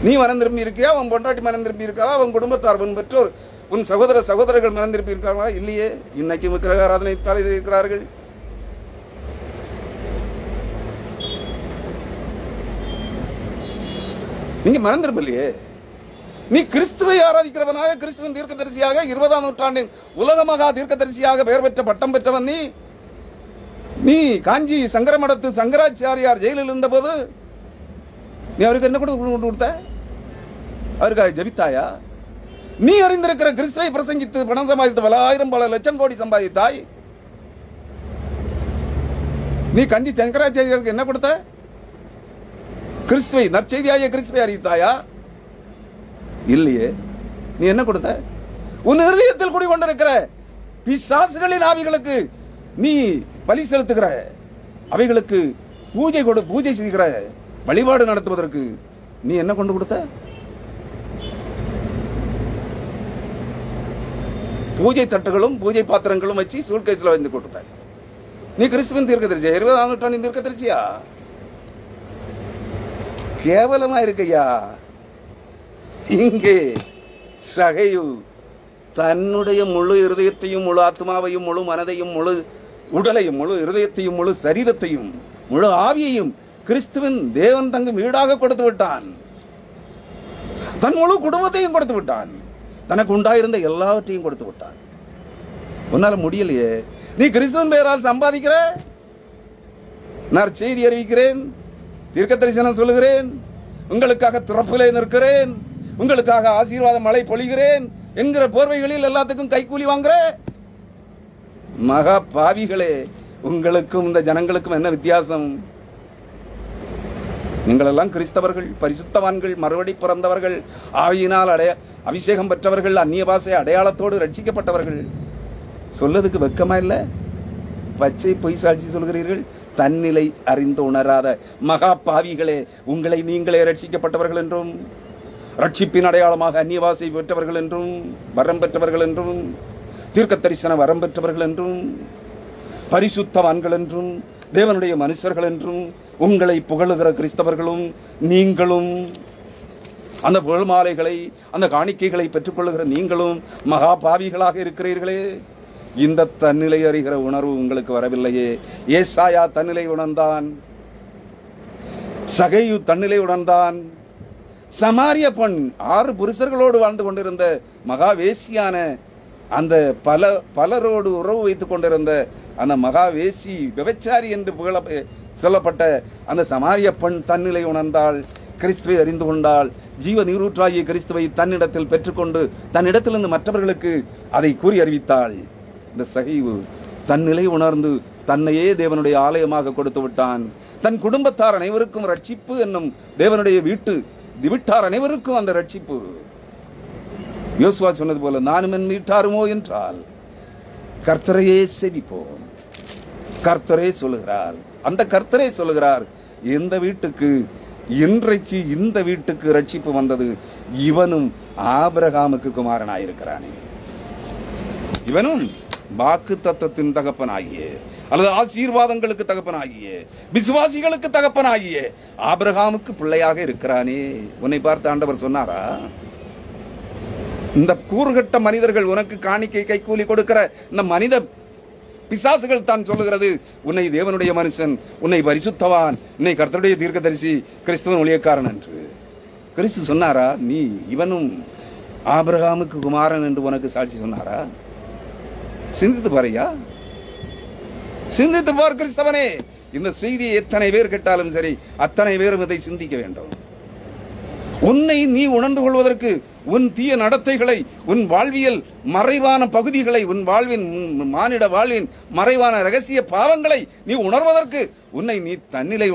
நீ மனம் திரும்பி இருக்கியா? உன் பொண்டாட்டி மனம் திரும்பி இருக்காளா? உன் குடும்பத்தார், உன் பெற்றோர், உன் சகோதரர்கள் மனம் திரும்பி இருக்காங்களா? இல்லையே. இன்னைக்கு விக்கிரக ஆராதனை தலைவர் இருக்கிறார்கள். நீங்க மனம் திரும்பலையே. நீ கிறிஸ்துவை ஆராதிக்கிறவனாக, கிறிஸ்துவின் தீர்க்கதரிசியாக, 20ஆம் நூற்றாண்டின் உலக மகா தீர்க்கதரிசியாக பெயர் பெற்ற பட்டம் பெற்றவன் நீ. நீ காஞ்சி சங்கரமடத்து சங்கராச்சாரியார் ஜெயிலில் இருந்த போது நீ அவருக்கு என்ன கொடுத்த? அவருக்காக ஜெபித்தாயா? நீ அறிந்திருக்கிற கிறிஸ்துவை பிரசங்கித்து பணம் சம்பாதித்து பல ஆயிரம் பல லட்சம் கோடி சம்பாதித்தாய். நீ காஞ்சி சங்கராச்சாரியாருக்கு என்ன கொடுத்த? கிறிஸ்துவை, நற்செய்தியாகிய கிறிஸ்துவை அறிவித்தாயா? இல்லையே. நீ என்ன கொடுத்த? உன் இருதயத்தில் குடிகொண்டிருக்கிற பிசாசுகளின் ஆவிகளுக்கு நீ பலி செலுத்துகிற, அவைகளுக்கு பூஜை செய்கிற, வழிபாடு நடத்துவதற்கு நீ என்ன கொண்டு கொடுத்த? பூஜை தட்டுகளும் பூஜை பாத்திரங்களும் வச்சு சூட்கேஸ்ல வந்து கொடுத்த. நீ கிறிஸ்துவின் தீர்க்கதரிசியா? 20ஆம் நூற்றாண்டின் தீர்க்கதரிசியா? கேவலமா இருக்கையா. இங்கே சகையு தன்னுடைய முழு இருதயத்தையும், முழு ஆத்மாவையும், முழு மனதையும், முழு உடலையும், முழு இருதயத்தையும், முழு சரீரத்தையும், முழு ஆவியையும் கிறிஸ்துவின் தேவன் தங்கும் வீடாக கொடுத்து விட்டான். தன் முழு குடும்பத்தையும் கொடுத்து விட்டான். தனக்கு உண்டாயிருந்த எல்லாவற்றையும் கொடுத்து விட்டான். உன்னால முடியலையே. நீ கிறிஸ்துவின் பெயரால் சம்பாதிக்கிற, நான் செய்தி அறிவிக்கிறேன், தீர்க்க தரிசனம் சொல்லுகிறேன், உங்களுக்காக திறப்பிலே நிற்கிறேன், உங்களுக்காக ஆசீர்வாத மழை பொழிகிறேன் என்கிற போர்வைகளில் எல்லாத்துக்கும் கைக்கூலி வாங்குற மகா பாவிகளே, உங்களுக்கும் இந்த ஜனங்களுக்கும் என்ன வித்தியாசம்? நீங்கள் எல்லாம் கிறிஸ்தவர்கள், பரிசுத்தவான்கள், மறுபடி பிறந்தவர்கள், ஆவியினால் அபிஷேகம் பெற்றவர்கள், அந்நிய பாஷை அடையாளத்தோடு ரட்சிக்கப்பட்டவர்கள். சொல்லதுக்கு வெக்கமா இல்ல? பச்சை பொய் சாட்சி சொல்கிறீர்கள். தன்னிலை அறிந்து உணராத மகா பாவிகளே, உங்களை நீங்களே ரட்சிக்கப்பட்டவர்கள் என்றும், ரட்சிப்பின் அடையாளமாக அந்நிய பாஷை பெற்றவர்கள் என்றும், வரம் பெற்றவர்கள் என்றும், தீர்க்க தரிசன வரம் பெற்றவர்கள் என்றும், பரிசுத்தவான்கள் என்றும், தேவனுடைய மனுஷர்கள் என்றும் உங்களை புகழுகிற கிறிஸ்தவர்களும் நீங்களும், அந்த புகழ் மாலைகளை, அந்த காணிக்கைகளை பெற்றுக் கொள்ளுகிற நீங்களும் மகா பாவிகளாக இருக்கிறீர்களே. இந்த தன்னிலை அறிகிற உணர்வு உங்களுக்கு வரவில்லையே. ஏசாயா தன்னிலை உணர்ந்தான், சகையு தன்னிலை உணர்ந்தான். சமாரிய பெண் 6 புருஷர்களோடு வாழ்ந்து கொண்டிருந்த மகாவேசியான, அந்த பலரோடு உறவு வைத்துக் கொண்டிருந்த அந்த மகாவேசி, விபச்சாரி என்று சொல்லப்பட்ட அந்த சமாரிய பெண் தன்னிலை உணர்ந்தாள், கிறிஸ்துவை அறிந்து கொண்டாள், ஜீவ நீரூற்றாகிய கிறிஸ்துவை தன்னிடத்தில் பெற்றுக்கொண்டு தன்னிடத்திலிருந்து மற்றவர்களுக்கு அதை கூறி அறிவித்தாள். இந்த சகைவு தன்னிலை உணர்ந்து தன்னையே தேவனுடைய ஆலயமாக கொடுத்து விட்டான். தன் குடும்பத்தார் அனைவருக்கும் ரட்சிப்பு என்னும் தேவனுடைய வீட்டார் அனைவருக்கும் அந்த ரட்சிப்பு. யோசுவா சொன்னது போல, நானும் என் வீட்டாருமோ என்றால் கர்த்தரையே செவிப்போம். கர்த்தரே சொல்லுகிறார், அந்த கர்த்தரே சொல்லுகிறார், இந்த வீட்டுக்கு இன்றைக்கு இந்த வீட்டுக்கு ரட்சிப்பு வந்தது, இவனும் ஆபிரகாமுக்கு குமாரனாயிருக்கிறானே. இவனும் வாக்கு தத்தத்தின் தகப்பனாகிய, அல்லது ஆசீர்வாதங்களுக்கு தகப்பனாகிய, விசுவாசிகளுக்கு தகப்பனாகிய ஆபிரகாமுக்கு பிள்ளையாக இருக்கிறானே. உன்னை பார்த்து ஆண்டவர் சொன்னாரா? இந்த கூறுகட்ட மனிதர்கள், உனக்கு காணிக்கை கைக்கூலி கொடுக்கிற இந்த மனித பிசாசுகள் தான் சொல்லுகிறது, உன்னை தேவனுடைய மனுஷன், உன்னை பரிசுத்தவான், உன்னை கர்த்தருடைய தீர்க்கதரிசி, கிறிஸ்துவன் ஊழியக்காரன் என்று. கிறிஸ்து சொன்னாரா? நீ இவனும் ஆபிரகாமுக்கு குமாரன் என்று உனக்கு சாட்சி சொன்னாரா? சிந்தித்து பாருயா, சிந்தித்து பார் கிறிஸ்தவனே. இந்த செய்தியை எத்தனை பேர் கேட்டாலும் சரி, அத்தனை பேரும் இதை சிந்திக்க வேண்டும். உன்னை நீ உணர்ந்து கொள்வதற்கு, உன் தீய நடத்தைகளை, உன் வாழ்வியல் மறைவான பகுதிகளை, உன் வாழ்வின் மானிட வாழ்வின் மறைவான ரகசிய பாவங்களை நீ உணர்வதற்கு உன்னை நீ தன்னிலை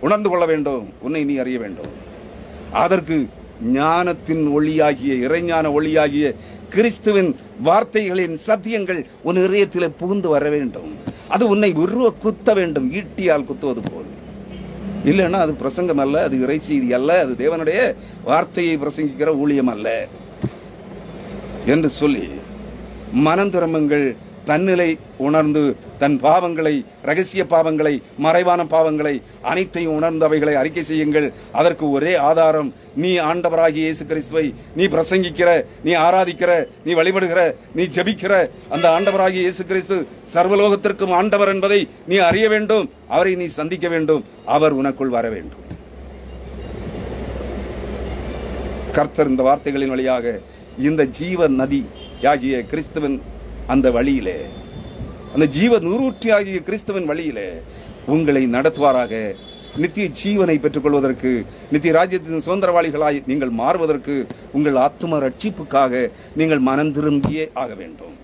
உணர்ந்து கொள்ள வேண்டும். உன்னை நீ அறிய வேண்டும். அதற்கு ஞானத்தின் ஒளியாகிய, இறைஞான ஒளியாகிய கிறிஸ்துவின் வார்த்தைகளின் சத்தியங்கள் உன் இதயத்தில் புகுந்து வர வேண்டும். அது உன்னை உருவ குத்த வேண்டும், ஈட்டியால் குத்துவது போல். இல்லைன்னா அது பிரசங்கம் அல்ல, அது இறை செய்தி அல்ல, அது தேவனுடைய வார்த்தையை பிரசங்கிக்கிற ஊழியம் அல்ல என்று சொல்லி மனம் திரும்புங்கள். தன்னிலை உணர்ந்து தன் பாவங்களை, ரகசிய பாவங்களை, மறைவான பாவங்களை அனைத்தையும் உணர்ந்தவைகளை அறிக்கை செய்யுங்கள். அதற்கு ஒரே ஆதாரம், நீ ஆண்டவராகிய இயேசு கிறிஸ்துவை நீ பிரசங்கிக்கிற, நீ ஆராதிக்கிற, நீ வழிபடுகிற, நீ ஜெபிக்கிற அந்த ஆண்டவராகிய இயேசு கிறிஸ்து சர்வலோகத்திற்கும் ஆண்டவர் என்பதை நீ அறிய வேண்டும். அவரை நீ சந்திக்க வேண்டும். அவர் உனக்குள் வர வேண்டும். கர்த்தர் இந்த வார்த்தைகளின் வழியாக இந்த ஜீவ நதி ஆகிய கிறிஸ்துவின் அந்த வழியிலே, அந்த ஜீவ நூறூற்றி ஆகிய கிறிஸ்துவின் வழியிலே உங்களை நடத்துவாராக. நித்திய ஜீவனை பெற்றுக் கொள்வதற்கு, நித்திய ராஜ்யத்தின் சுதந்திரவாளிகளாய் நீங்கள் மாறுவதற்கு, உங்கள் ஆத்தும ரட்சிப்புக்காக நீங்கள் மனம் திரும்பியே ஆக வேண்டும்.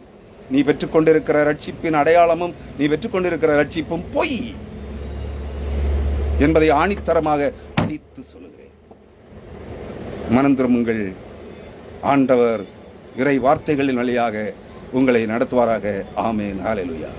நீ பெற்றுக்கொண்டிருக்கிற ரட்சிப்பின் அடையாளமும், நீ பெற்றுக்கொண்டிருக்கிற ரட்சிப்பும் பொய் என்பதை ஆணித்தரமாக அடித்து சொல்லுகிறேன். மனம் திரும்புங்கள். ஆண்டவர் இறை வார்த்தைகளின் வழியாக உங்களை நடத்துவாராக. ஆமென். ஹல்லேலூயா.